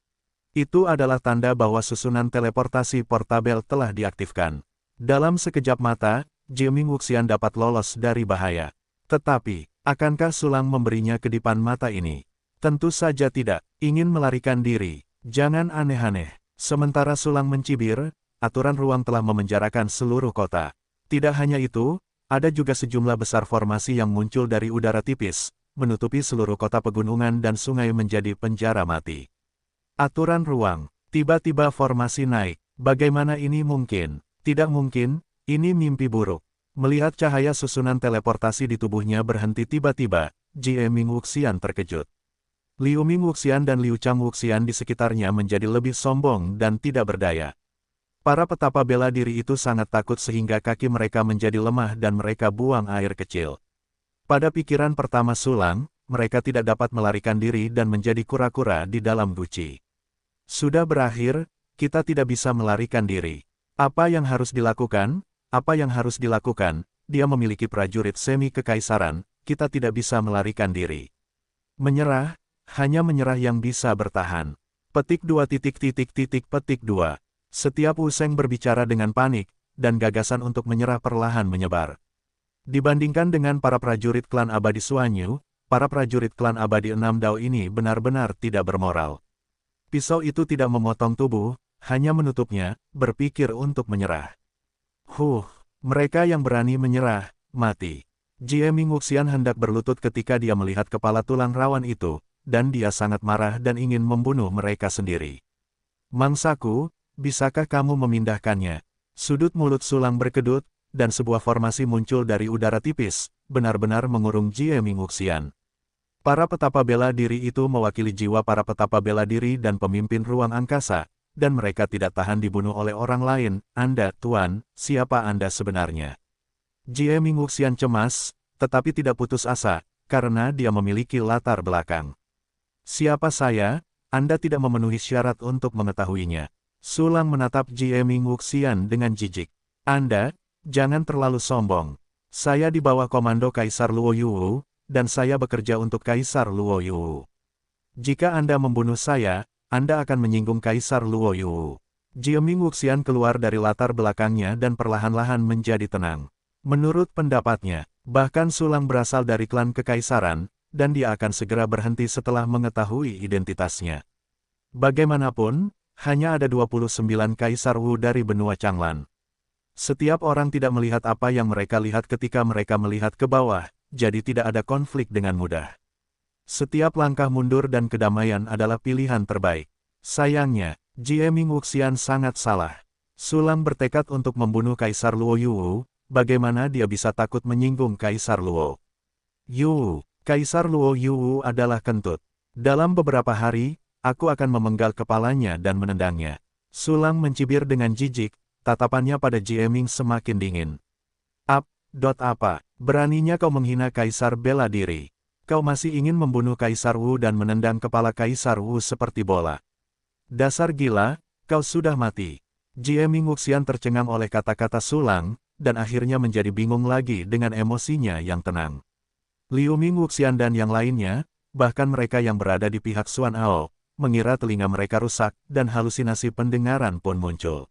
Itu adalah tanda bahwa susunan teleportasi portabel telah diaktifkan. Dalam sekejap mata, Jieming Wuxian dapat lolos dari bahaya. Tetapi, akankah Sulang memberinya kedipan mata ini? Tentu saja tidak. Ingin melarikan diri, jangan aneh-aneh. Sementara Sulang mencibir, aturan ruang telah memenjarakan seluruh kota. Tidak hanya itu, ada juga sejumlah besar formasi yang muncul dari udara tipis, menutupi seluruh kota pegunungan dan sungai menjadi penjara mati. Aturan ruang, tiba-tiba formasi naik. Bagaimana ini mungkin? Tidak mungkin, ini mimpi buruk. Melihat cahaya susunan teleportasi di tubuhnya berhenti tiba-tiba, Jieming Wuxian terkejut. Liu Ming Wuxian dan Liu Chang Wuxian di sekitarnya menjadi lebih sombong dan tidak berdaya. Para petapa bela diri itu sangat takut sehingga kaki mereka menjadi lemah dan mereka buang air kecil. Pada pikiran pertama Sulang, mereka tidak dapat melarikan diri dan menjadi kura-kura di dalam guci. Sudah berakhir, kita tidak bisa melarikan diri. Apa yang harus dilakukan? Apa yang harus dilakukan? Dia memiliki prajurit semi kekaisaran, kita tidak bisa melarikan diri. Menyerah? Hanya menyerah yang bisa bertahan. Petik 2 petik 2. Setiap Wu Sheng berbicara dengan panik, dan gagasan untuk menyerah perlahan menyebar. Dibandingkan dengan para prajurit klan abadi Xuanyu, para prajurit klan abadi Enam Dao ini benar-benar tidak bermoral. Pisau itu tidak memotong tubuh, hanya menutupnya, berpikir untuk menyerah. Mereka yang berani menyerah, mati. Jie Ming Wuxian hendak berlutut ketika dia melihat kepala tulang rawan itu, dan dia sangat marah dan ingin membunuh mereka sendiri. Mangsaku, bisakah kamu memindahkannya? Sudut mulut Sulang berkedut, dan sebuah formasi muncul dari udara tipis, benar-benar mengurung Jie Ming Wuxian. Para petapa bela diri itu mewakili jiwa para petapa bela diri dan pemimpin ruang angkasa, dan mereka tidak tahan dibunuh oleh orang lain. Anda, Tuan, siapa Anda sebenarnya? Jie Ming Wuxian cemas, tetapi tidak putus asa, karena dia memiliki latar belakang. Siapa saya? Anda tidak memenuhi syarat untuk mengetahuinya. Sulang menatap Jie Ming Wuxian dengan jijik. Anda, jangan terlalu sombong. Saya di bawah komando Kaisar Luo Yu, dan saya bekerja untuk Kaisar Luo Yu. Jika Anda membunuh saya, Anda akan menyinggung Kaisar Luo Yu. Jie Ming Wuxian keluar dari latar belakangnya dan perlahan-lahan menjadi tenang. Menurut pendapatnya, bahkan Sulang berasal dari klan kekaisaran, dan dia akan segera berhenti setelah mengetahui identitasnya. Bagaimanapun, hanya ada 29 Kaisar Wu dari benua Changlan. Setiap orang tidak melihat apa yang mereka lihat ketika mereka melihat ke bawah, jadi tidak ada konflik dengan mudah. Setiap langkah mundur dan kedamaian adalah pilihan terbaik. Sayangnya, Jie Ming Wuxian sangat salah. Sulang bertekad untuk membunuh Kaisar Luo Yu. Bagaimana dia bisa takut menyinggung Kaisar Luo Yu? Kaisar Luo Yu adalah kentut. Dalam beberapa hari, aku akan memenggal kepalanya dan menendangnya. Sulang mencibir dengan jijik, tatapannya pada Jie Ming semakin dingin. Apa? Beraninya kau menghina Kaisar bela diri? Kau masih ingin membunuh Kaisar Wu dan menendang kepala Kaisar Wu seperti bola? Dasar gila, kau sudah mati. Jie Ming Wuxian tercengang oleh kata-kata Sulang, dan akhirnya menjadi bingung lagi dengan emosinya yang tenang. Liu Ming Wuxian dan yang lainnya, bahkan mereka yang berada di pihak Xuan Ao, mengira telinga mereka rusak, dan halusinasi pendengaran pun muncul.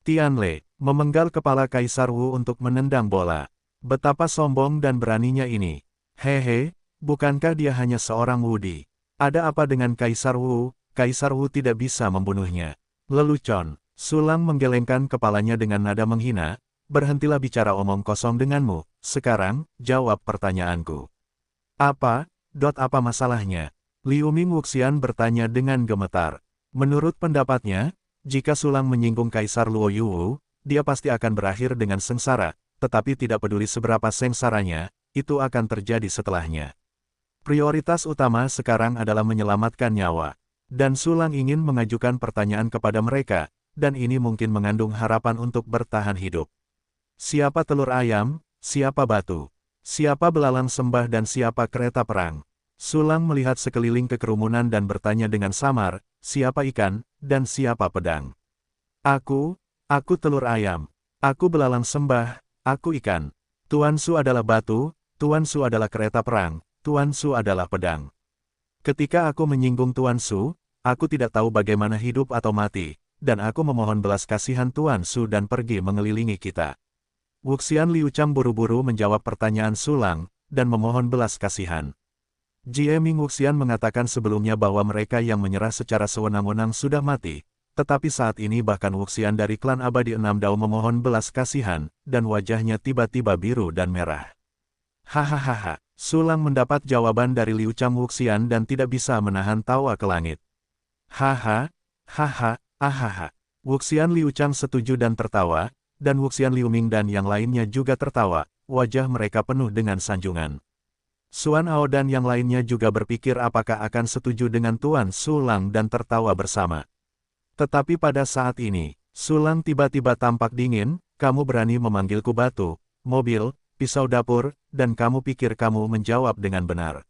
Tianle, memenggal kepala Kaisar Wu untuk menendang bola. Betapa sombong dan beraninya ini. Hehe, bukankah dia hanya seorang Wudi? Ada apa dengan Kaisar Wu? Kaisar Wu tidak bisa membunuhnya. Lelucon, Sulang menggelengkan kepalanya dengan nada menghina. Berhentilah bicara omong kosong denganmu, sekarang, jawab pertanyaanku. Apa masalahnya? Liu Ming Wuxian bertanya dengan gemetar. Menurut pendapatnya, jika Sulang menyinggung Kaisar Luo Yu, dia pasti akan berakhir dengan sengsara, tetapi tidak peduli seberapa sengsaranya, itu akan terjadi setelahnya. Prioritas utama sekarang adalah menyelamatkan nyawa. Dan Sulang ingin mengajukan pertanyaan kepada mereka, dan ini mungkin mengandung harapan untuk bertahan hidup. Siapa telur ayam, siapa batu, siapa belalang sembah dan siapa kereta perang. Sulang melihat sekeliling ke kerumunan dan bertanya dengan samar, siapa ikan, dan siapa pedang. Aku telur ayam, aku belalang sembah, aku ikan. Tuan Su adalah batu, Tuan Su adalah kereta perang, Tuan Su adalah pedang. Ketika aku menyinggung Tuan Su, aku tidak tahu bagaimana hidup atau mati, dan aku memohon belas kasihan Tuan Su dan pergi mengelilingi kita. Wuxian Liuchang buru-buru menjawab pertanyaan Sulang, dan memohon belas kasihan. Jie Ming Wuxian mengatakan sebelumnya bahwa mereka yang menyerah secara sewenang-wenang sudah mati, tetapi saat ini bahkan Wuxian dari klan abadi Enam Dao memohon belas kasihan, dan wajahnya tiba-tiba biru dan merah. Hahaha, Sulang mendapat jawaban dari Liuchang Wuxian dan tidak bisa menahan tawa ke langit. Hahaha. Wuxian Liuchang setuju dan tertawa, dan Wuxian Liuming dan yang lainnya juga tertawa, wajah mereka penuh dengan sanjungan. Xuan Ao dan yang lainnya juga berpikir apakah akan setuju dengan Tuan Sulang dan tertawa bersama. Tetapi pada saat ini, Sulang tiba-tiba tampak dingin, kamu berani memanggilku batu, mobil, pisau dapur, dan kamu pikir kamu menjawab dengan benar.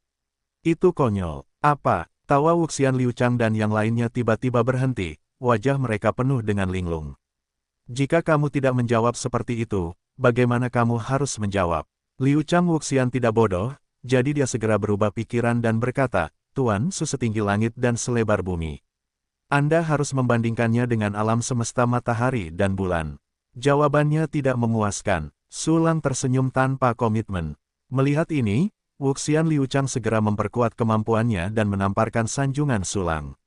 Itu konyol. Apa? Tawa Wuxian Liuchang dan yang lainnya tiba-tiba berhenti, wajah mereka penuh dengan linglung. Jika kamu tidak menjawab seperti itu, bagaimana kamu harus menjawab? Liuchang Wuxian tidak bodoh, jadi dia segera berubah pikiran dan berkata, Tuan Su setinggi langit dan selebar bumi. Anda harus membandingkannya dengan alam semesta matahari dan bulan. Jawabannya tidak memuaskan. Sulang tersenyum tanpa komitmen. Melihat ini, Wuxian Liuchang segera memperkuat kemampuannya dan menamparkan sanjungan Sulang.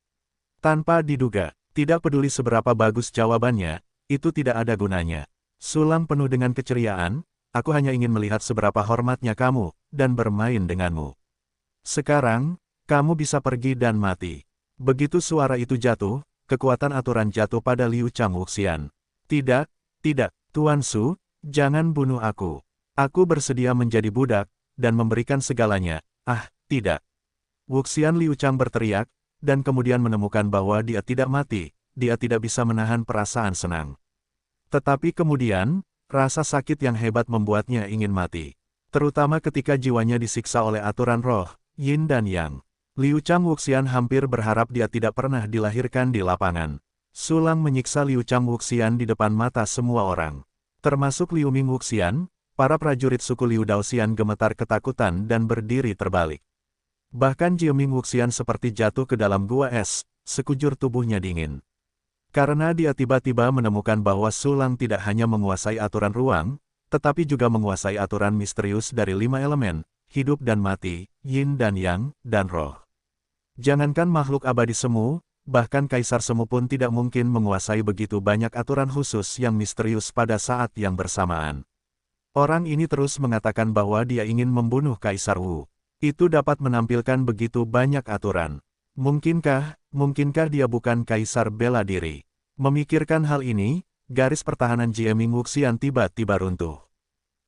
Tanpa diduga, tidak peduli seberapa bagus jawabannya, itu tidak ada gunanya. Sulang penuh dengan keceriaan, aku hanya ingin melihat seberapa hormatnya kamu, dan bermain denganmu. Sekarang, kamu bisa pergi dan mati. Begitu suara itu jatuh, kekuatan aturan jatuh pada Liu Chang Wuxian. Tidak, Tuan Su, jangan bunuh aku. Aku bersedia menjadi budak, dan memberikan segalanya. Ah, tidak. Wuxian Liu Chang berteriak, dan kemudian menemukan bahwa dia tidak mati, dia tidak bisa menahan perasaan senang. Tetapi kemudian, rasa sakit yang hebat membuatnya ingin mati. Terutama ketika jiwanya disiksa oleh aturan roh, Yin dan Yang. Liu Chang Wuxian hampir berharap dia tidak pernah dilahirkan di lapangan. Sulang menyiksa Liu Chang Wuxian di depan mata semua orang. Termasuk Liu Ming Wuxian, para prajurit suku Liu Daoxian gemetar ketakutan dan berdiri terbalik. Bahkan Jie Ming Wuxian seperti jatuh ke dalam gua es, sekujur tubuhnya dingin. Karena dia tiba-tiba menemukan bahwa Sulang tidak hanya menguasai aturan ruang, tetapi juga menguasai aturan misterius dari 5 elemen, hidup dan mati, Yin dan Yang, dan roh. Jangankan makhluk abadi semu, bahkan kaisar semu pun tidak mungkin menguasai begitu banyak aturan khusus yang misterius pada saat yang bersamaan. Orang ini terus mengatakan bahwa dia ingin membunuh Kaisar Wu. Itu dapat menampilkan begitu banyak aturan. Mungkinkah dia bukan kaisar bela diri? Memikirkan hal ini, garis pertahanan Jie Ming Wuxian tiba-tiba runtuh.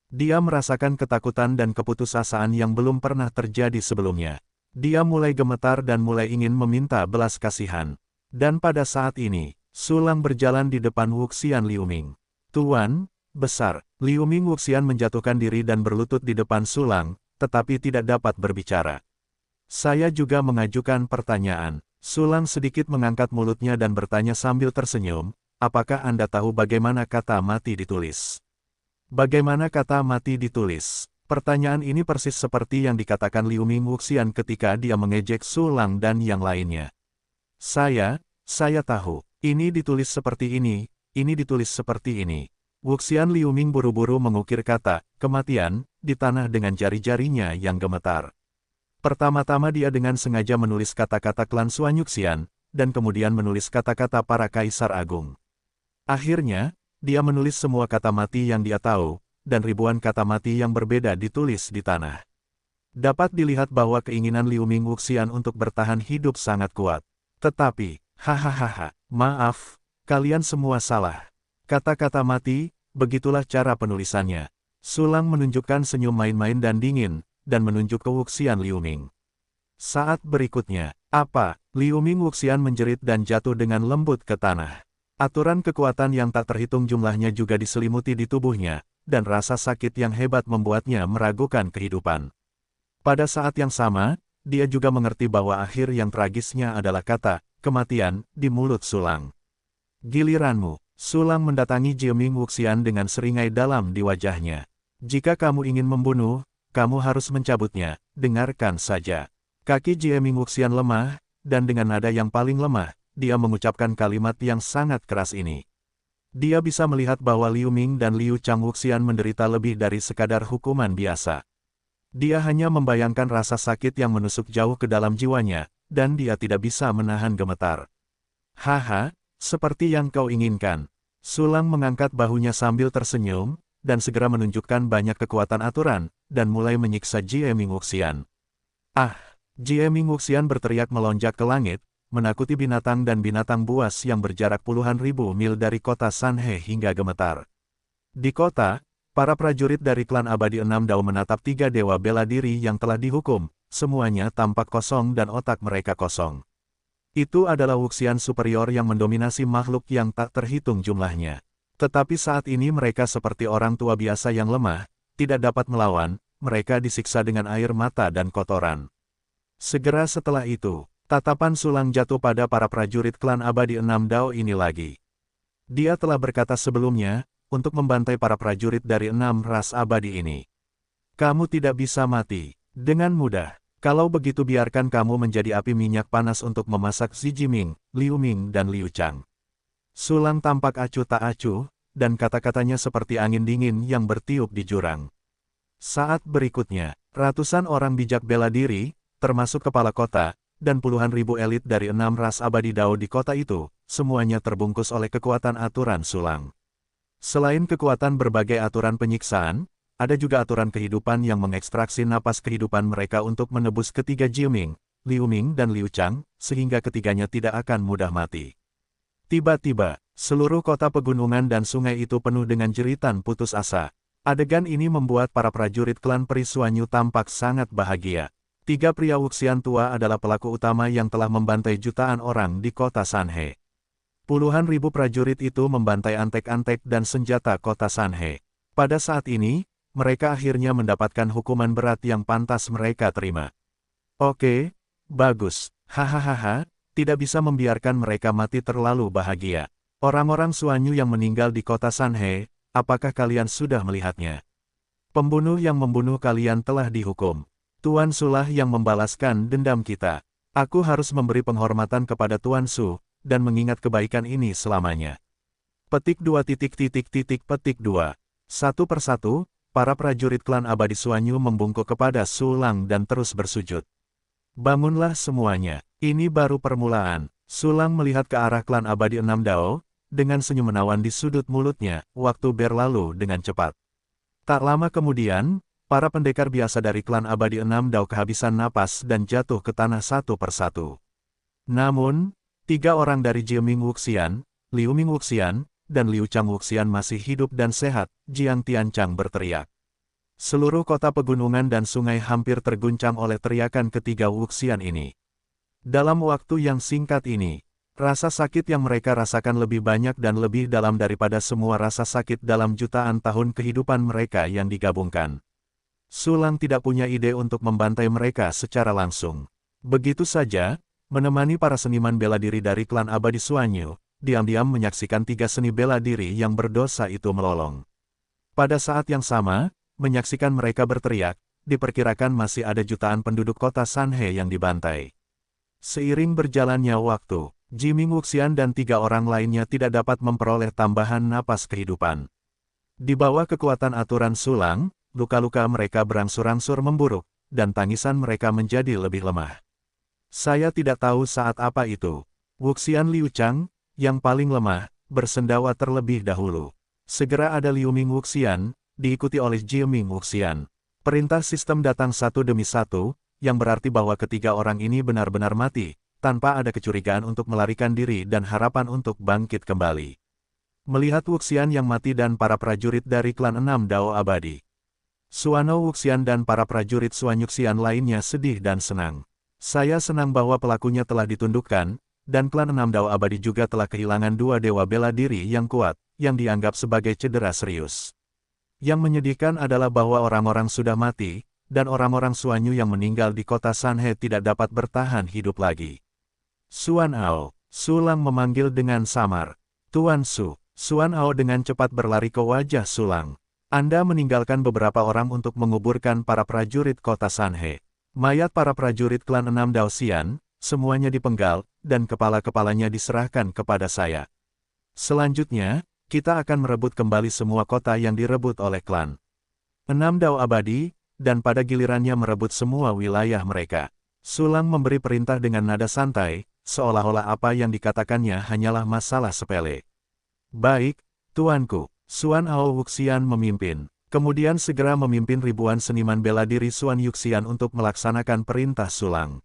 Dia merasakan ketakutan dan keputusasaan yang belum pernah terjadi sebelumnya. Dia mulai gemetar dan mulai ingin meminta belas kasihan. Dan pada saat ini, Sulang berjalan di depan Wuxian Liu Ming. Tuan, besar, Liu Ming Wuxian menjatuhkan diri dan berlutut di depan Sulang, tetapi tidak dapat berbicara. Saya juga mengajukan pertanyaan. Sulang sedikit mengangkat mulutnya dan bertanya sambil tersenyum, apakah Anda tahu bagaimana kata mati ditulis? Bagaimana kata mati ditulis? Pertanyaan ini persis seperti yang dikatakan Liu Ming Wuxian ketika dia mengejek Sulang dan yang lainnya. Saya tahu. Ini ditulis seperti ini ditulis seperti ini. Wuxian Liu Ming buru-buru mengukir kata, kematian, di tanah dengan jari-jarinya yang gemetar. Pertama-tama dia dengan sengaja menulis kata-kata klan Xuanyuxian, dan kemudian menulis kata-kata para kaisar agung. Akhirnya, dia menulis semua kata mati yang dia tahu, dan ribuan kata mati yang berbeda ditulis di tanah. Dapat dilihat bahwa keinginan Liu Ming Wuxian untuk bertahan hidup sangat kuat. Tetapi, hahaha, maaf, kalian semua salah. Kata-kata mati, begitulah cara penulisannya. Sulang menunjukkan senyum main-main dan dingin, dan menunjuk ke Wuxian Liu Ming. Saat berikutnya, apa? Liu Ming Wuxian menjerit dan jatuh dengan lembut ke tanah. Aturan kekuatan yang tak terhitung jumlahnya juga diselimuti di tubuhnya, dan rasa sakit yang hebat membuatnya meragukan kehidupan. Pada saat yang sama, dia juga mengerti bahwa akhir yang tragisnya adalah kata, kematian, di mulut Sulang. Giliranmu, Sulang mendatangi Jie Ming Wuxian dengan seringai dalam di wajahnya. Jika kamu ingin membunuh, kamu harus mencabutnya, dengarkan saja. Kaki Jie Ming Wuxian lemah, dan dengan nada yang paling lemah, dia mengucapkan kalimat yang sangat keras ini. Dia bisa melihat bahwa Liu Ming dan Liu Chang Wuxian menderita lebih dari sekadar hukuman biasa. Dia hanya membayangkan rasa sakit yang menusuk jauh ke dalam jiwanya, dan dia tidak bisa menahan gemetar. Haha, seperti yang kau inginkan. Sulang mengangkat bahunya sambil tersenyum, dan segera menunjukkan banyak kekuatan aturan, dan mulai menyiksa Jie Ming Wuxian. Ah! Jie Ming Wuxian berteriak melonjak ke langit, menakuti binatang dan binatang buas yang berjarak puluhan ribu mil dari kota Sanhe hingga gemetar. Di kota, para prajurit dari klan abadi 6 Dao menatap 3 dewa bela diri yang telah dihukum, semuanya tampak kosong dan otak mereka kosong. Itu adalah Wuxian superior yang mendominasi makhluk yang tak terhitung jumlahnya. Tetapi saat ini mereka seperti orang tua biasa yang lemah, tidak dapat melawan, mereka disiksa dengan air mata dan kotoran. Segera setelah itu, tatapan Sulang jatuh pada para prajurit klan abadi 6 Dao ini lagi. Dia telah berkata sebelumnya, untuk membantai para prajurit dari 6 ras abadi ini. Kamu tidak bisa mati dengan mudah. Kalau begitu biarkan kamu menjadi api minyak panas untuk memasak Xi Jiming, Liu Ming dan Liu Chang. Sulang tampak acuh tak acuh, dan kata-katanya seperti angin dingin yang bertiup di jurang. Saat berikutnya, ratusan orang bijak bela diri, termasuk kepala kota, dan puluhan ribu elit dari 6 ras abadi Dao di kota itu, semuanya terbungkus oleh kekuatan aturan sulang. Selain kekuatan berbagai aturan penyiksaan, ada juga aturan kehidupan yang mengekstraksi napas kehidupan mereka untuk menebus ketiga Jiuming, Liu Ming dan Liu Chang, sehingga ketiganya tidak akan mudah mati. Tiba-tiba, seluruh kota pegunungan dan sungai itu penuh dengan jeritan putus asa. Adegan ini membuat para prajurit klan Peri Suanyu tampak sangat bahagia. 3 pria Wuxian tua adalah pelaku utama yang telah membantai jutaan orang di kota Sanhe. Puluhan ribu prajurit itu membantai antek-antek dan senjata kota Sanhe. Pada saat ini, mereka akhirnya mendapatkan hukuman berat yang pantas mereka terima. Oke, bagus. Hahaha, tidak bisa membiarkan mereka mati terlalu bahagia. Orang-orang Suanyu yang meninggal di kota Sanhe, apakah kalian sudah melihatnya? Pembunuh yang membunuh kalian telah dihukum. Tuan Su lah yang membalaskan dendam kita. Aku harus memberi penghormatan kepada Tuan Su, dan mengingat kebaikan ini selamanya. Petik 2 petik 2. Satu persatu, para prajurit klan abadi Suanyu membungkuk kepada Sulang dan terus bersujud. Bangunlah semuanya, ini baru permulaan. Sulang melihat ke arah klan abadi 6 Dao, dengan senyum menawan di sudut mulutnya, waktu berlalu dengan cepat. Tak lama kemudian, para pendekar biasa dari klan abadi 6 Dao kehabisan napas dan jatuh ke tanah satu persatu. Namun, 3 orang dari Jiuming Wuxian, Liu Ming Wuxian, dan Liu Chang Wuxian masih hidup dan sehat, Jiang Tianchang berteriak. Seluruh kota pegunungan dan sungai hampir terguncang oleh teriakan ketiga Wuxian ini. Dalam waktu yang singkat ini, rasa sakit yang mereka rasakan lebih banyak dan lebih dalam daripada semua rasa sakit dalam jutaan tahun kehidupan mereka yang digabungkan. Sulang tidak punya ide untuk membantai mereka secara langsung. Begitu saja, menemani para seniman bela diri dari klan abadi Suanyu, diam-diam menyaksikan 3 seni bela diri yang berdosa itu melolong. Pada saat yang sama, menyaksikan mereka berteriak, diperkirakan masih ada jutaan penduduk kota Sanhe yang dibantai. Seiring berjalannya waktu, Jiming Wuxian dan 3 orang lainnya tidak dapat memperoleh tambahan napas kehidupan. Di bawah kekuatan aturan sulang, luka-luka mereka berangsur-angsur memburuk, dan tangisan mereka menjadi lebih lemah. Saya tidak tahu saat apa itu. Wuxian Liu Chang, yang paling lemah, bersendawa terlebih dahulu. Segera ada Liu Ming Wuxian, diikuti oleh Jiuming Wuxian. Perintah sistem datang satu demi satu, yang berarti bahwa ketiga orang ini benar-benar mati, tanpa ada kecurigaan untuk melarikan diri dan harapan untuk bangkit kembali. Melihat Wuxian yang mati dan para prajurit dari klan 6 Dao abadi, Suano Wuxian dan para prajurit Suanyuxian lainnya sedih dan senang. Saya senang bahwa pelakunya telah ditundukkan, dan klan 6 Dao abadi juga telah kehilangan 2 dewa bela diri yang kuat, yang dianggap sebagai cedera serius. Yang menyedihkan adalah bahwa orang-orang sudah mati, dan orang-orang Suanyu yang meninggal di kota Sanhe tidak dapat bertahan hidup lagi. Suan Ao, Sulang memanggil dengan samar. Tuan Su. Suan Ao dengan cepat berlari ke wajah Sulang. Anda meninggalkan beberapa orang untuk menguburkan para prajurit kota Sanhe. Mayat para prajurit klan 6 Dao Xian, semuanya dipenggal, dan kepala-kepalanya diserahkan kepada saya. Selanjutnya, kita akan merebut kembali semua kota yang direbut oleh klan 6 Dao abadi, dan pada gilirannya merebut semua wilayah mereka. Sulang memberi perintah dengan nada santai, seolah-olah apa yang dikatakannya hanyalah masalah sepele. Baik, tuanku. Suan Ao Wuxian memimpin. Kemudian segera memimpin ribuan seniman bela diri Suan Yuxian untuk melaksanakan perintah Sulang.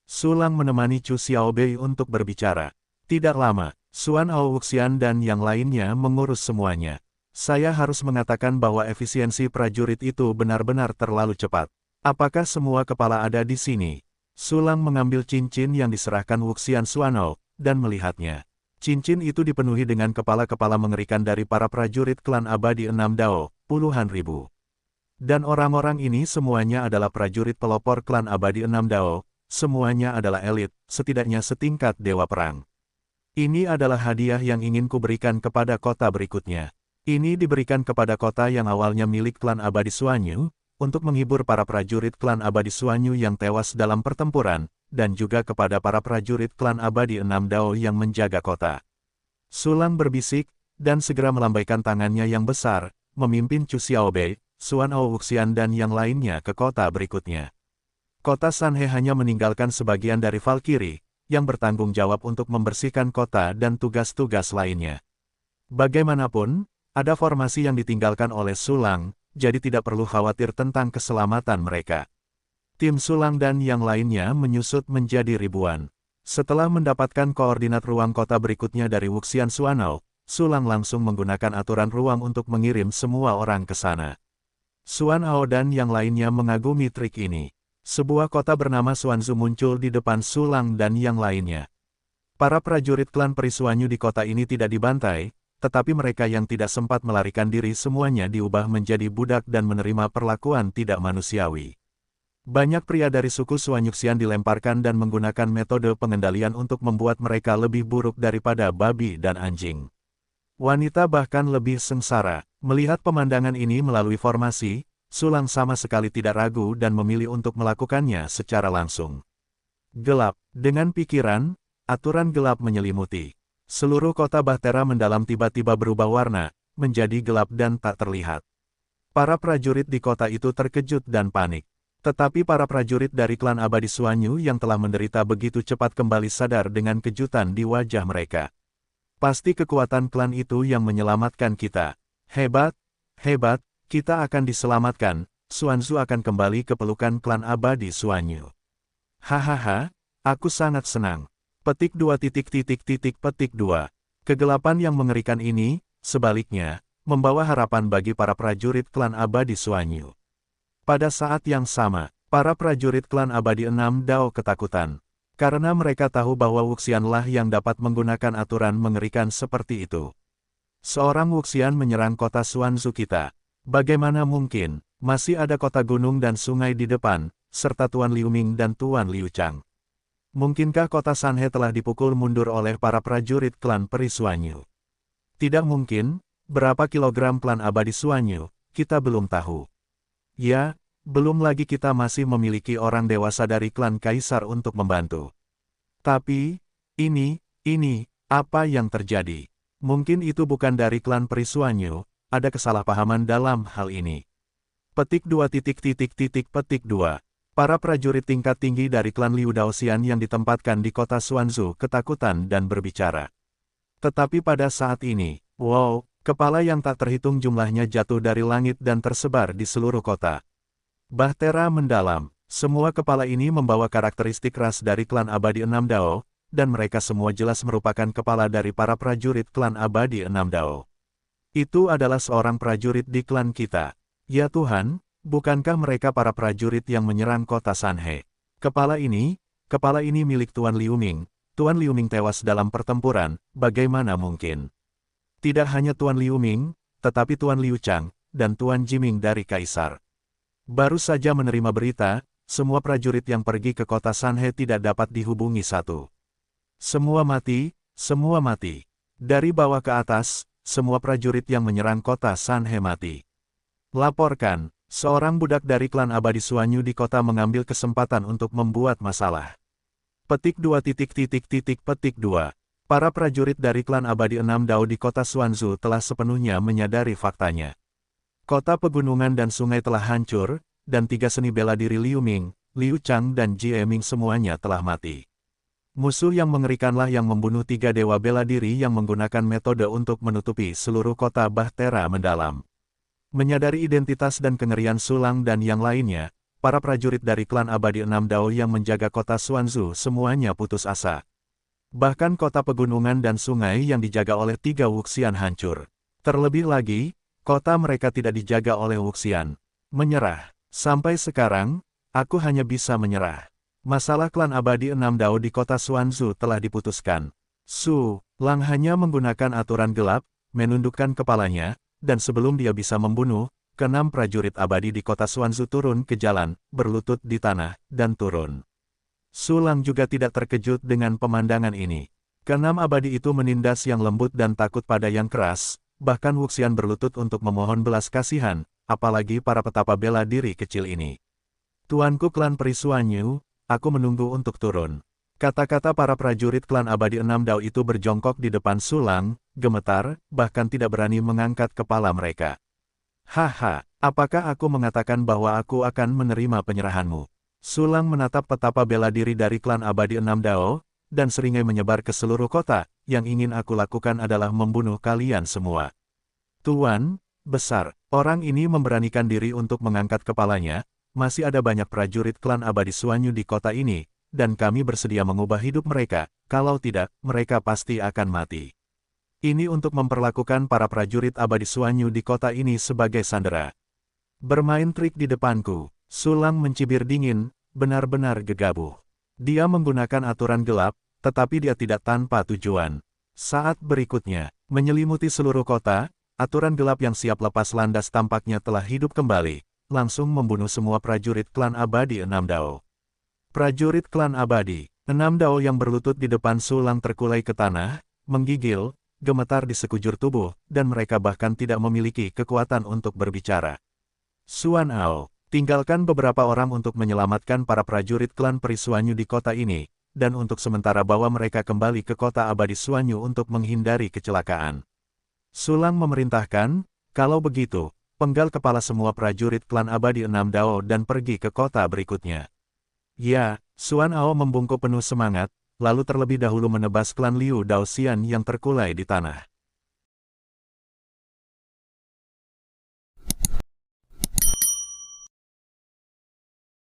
Sulang menemani Chu Xiaobei untuk berbicara. Tidak lama, Suan Ao Wuxian dan yang lainnya mengurus semuanya. Saya harus mengatakan bahwa efisiensi prajurit itu benar-benar terlalu cepat. Apakah semua kepala ada di sini? Sulang mengambil cincin yang diserahkan Wuxian Suano, dan melihatnya. Cincin itu dipenuhi dengan kepala-kepala mengerikan dari para prajurit klan abadi 6 Dao, puluhan ribu. Dan orang-orang ini semuanya adalah prajurit pelopor klan abadi 6 Dao, semuanya adalah elit, setidaknya setingkat dewa perang. Ini adalah hadiah yang ingin kuberikan kepada kota berikutnya. Ini diberikan kepada kota yang awalnya milik klan abadi Suanyu, untuk menghibur para prajurit klan abadi Suanyu yang tewas dalam pertempuran, dan juga kepada para prajurit klan abadi 6 Dao yang menjaga kota. Sulang berbisik, dan segera melambaikan tangannya yang besar, memimpin Chu Xiaobei, Suan Ao Wuxian dan yang lainnya ke kota berikutnya. Kota Sanhe hanya meninggalkan sebagian dari Valkyrie, yang bertanggung jawab untuk membersihkan kota dan tugas-tugas lainnya. Bagaimanapun, ada formasi yang ditinggalkan oleh Sulang, jadi tidak perlu khawatir tentang keselamatan mereka. Tim Sulang dan yang lainnya menyusut menjadi ribuan. Setelah mendapatkan koordinat ruang kota berikutnya dari Wuxian Suanao, Sulang langsung menggunakan aturan ruang untuk mengirim semua orang ke sana. Suanao dan yang lainnya mengagumi trik ini. Sebuah kota bernama Suanzu muncul di depan Sulang dan yang lainnya. Para prajurit klan peri Suanyu di kota ini tidak dibantai, tetapi mereka yang tidak sempat melarikan diri semuanya diubah menjadi budak dan menerima perlakuan tidak manusiawi. Banyak pria dari suku Suanyuxian dilemparkan dan menggunakan metode pengendalian untuk membuat mereka lebih buruk daripada babi dan anjing. Wanita bahkan lebih sengsara. Melihat pemandangan ini melalui formasi, Sulang sama sekali tidak ragu dan memilih untuk melakukannya secara langsung. Gelap. Dengan pikiran, aturan gelap menyelimuti. Seluruh kota Bahtera mendalam tiba-tiba berubah warna, menjadi gelap dan tak terlihat. Para prajurit di kota itu terkejut dan panik. Tetapi para prajurit dari klan abadi Suanyu yang telah menderita begitu cepat kembali sadar dengan kejutan di wajah mereka. Pasti kekuatan klan itu yang menyelamatkan kita. Hebat, hebat. Kita akan diselamatkan, Suanzu akan kembali ke pelukan klan abadi Suanyu. Hahaha, aku sangat senang. Petik 2 petik 2. Kegelapan yang mengerikan ini, sebaliknya, membawa harapan bagi para prajurit klan abadi Suanyu. Pada saat yang sama, para prajurit klan abadi 6 Dao ketakutan. Karena mereka tahu bahwa Wuxianlah yang dapat menggunakan aturan mengerikan seperti itu. Seorang Wuxian menyerang kota Suanzu kita. Bagaimana mungkin, masih ada kota gunung dan sungai di depan, serta Tuan Liu Ming dan Tuan Liu Chang. Mungkinkah kota Sanhe telah dipukul mundur oleh para prajurit klan peri Suanyu? Tidak mungkin, berapa kilogram klan abadi Suanyu, kita belum tahu. Ya, belum lagi kita masih memiliki orang dewasa dari klan Kaisar untuk membantu. Tapi, ini, apa yang terjadi? Mungkin itu bukan dari klan peri Suanyu. Ada kesalahpahaman dalam hal ini. Petik 2 petik 2. Para prajurit tingkat tinggi dari klan Liu Daoxian yang ditempatkan di kota Suanzu ketakutan dan berbicara. Tetapi pada saat ini, wow, kepala yang tak terhitung jumlahnya jatuh dari langit dan tersebar di seluruh kota. Bahtera mendalam. Semua kepala ini membawa karakteristik ras dari klan abadi 6 Dao, dan mereka semua jelas merupakan kepala dari para prajurit klan abadi 6 Dao. Itu adalah seorang prajurit di klan kita. Ya Tuhan, bukankah mereka para prajurit yang menyerang kota Sanhe? Kepala ini milik Tuan Liu Ming. Tuan Liu Ming tewas dalam pertempuran, bagaimana mungkin? Tidak hanya Tuan Liu Ming, tetapi Tuan Liu Chang, dan Tuan Jiming dari Kaisar. Baru saja menerima berita, semua prajurit yang pergi ke kota Sanhe tidak dapat dihubungi satu. Semua mati, semua mati. Dari bawah ke atas, semua prajurit yang menyerang kota Sanhe mati. Laporkan, seorang budak dari klan abadi Suanyu di kota mengambil kesempatan untuk membuat masalah. Petik 2 petik 2. Para prajurit dari klan abadi 6 Dao di kota Suanzu telah sepenuhnya menyadari faktanya. Kota pegunungan dan sungai telah hancur, dan 3 seni bela diri Liu Ming, Liu Chang dan Jie Ming semuanya telah mati. Musuh yang mengerikanlah yang membunuh 3 dewa bela diri yang menggunakan metode untuk menutupi seluruh kota Bahtera mendalam. Menyadari identitas dan kengerian Sulang dan yang lainnya, para prajurit dari klan abadi 6 Dao yang menjaga kota Suanzu semuanya putus asa. Bahkan kota pegunungan dan sungai yang dijaga oleh 3 Wuxian hancur. Terlebih lagi, kota mereka tidak dijaga oleh Wuxian. Menyerah. Sampai sekarang, aku hanya bisa menyerah. Masalah klan abadi 6 Dao di kota Suanzu telah diputuskan. Su Lang hanya menggunakan aturan gelap, menundukkan kepalanya, dan sebelum dia bisa membunuh, ke-6 prajurit abadi di kota Suanzu turun ke jalan, berlutut di tanah, dan turun. Su Lang juga tidak terkejut dengan pemandangan ini. Ke-6 abadi itu menindas yang lembut dan takut pada yang keras, bahkan Wuxian berlutut untuk memohon belas kasihan, apalagi para petapa bela diri kecil ini. Tuanku klan peri Suanyu, aku menunggu untuk turun. Kata-kata para prajurit klan abadi 6 Dao itu berjongkok di depan Sulang, gemetar, bahkan tidak berani mengangkat kepala mereka. Haha, apakah aku mengatakan bahwa aku akan menerima penyerahanmu? Sulang menatap petapa bela diri dari klan abadi 6 Dao, dan seringai menyebar ke seluruh kota, yang ingin aku lakukan adalah membunuh kalian semua. Tuan, besar, orang ini memberanikan diri untuk mengangkat kepalanya, masih ada banyak prajurit klan abadi Suanyu di kota ini, dan kami bersedia mengubah hidup mereka, kalau tidak, mereka pasti akan mati. Ini untuk memperlakukan para prajurit abadi Suanyu di kota ini sebagai sandera. Bermain trik di depanku, Sulang mencibir dingin, benar-benar gegabah. Dia menggunakan aturan gelap, tetapi dia tidak tanpa tujuan. Saat berikutnya, menyelimuti seluruh kota, aturan gelap yang siap lepas landas tampaknya telah hidup kembali, langsung membunuh semua prajurit klan abadi 6 Dao. Prajurit klan abadi 6 Dao yang berlutut di depan Sulang terkulai ke tanah, menggigil, gemetar di sekujur tubuh, dan mereka bahkan tidak memiliki kekuatan untuk berbicara. Suan Ao, tinggalkan beberapa orang untuk menyelamatkan para prajurit klan peri Suanyu di kota ini, dan untuk sementara bawa mereka kembali ke kota abadi Suanyu untuk menghindari kecelakaan. Sulang memerintahkan, kalau begitu, penggal kepala semua prajurit klan abadi 6 Dao dan pergi ke kota berikutnya. Ya, Suan Ao membungkuk penuh semangat, lalu terlebih dahulu menebas klan Liu Daoxian yang terkulai di tanah.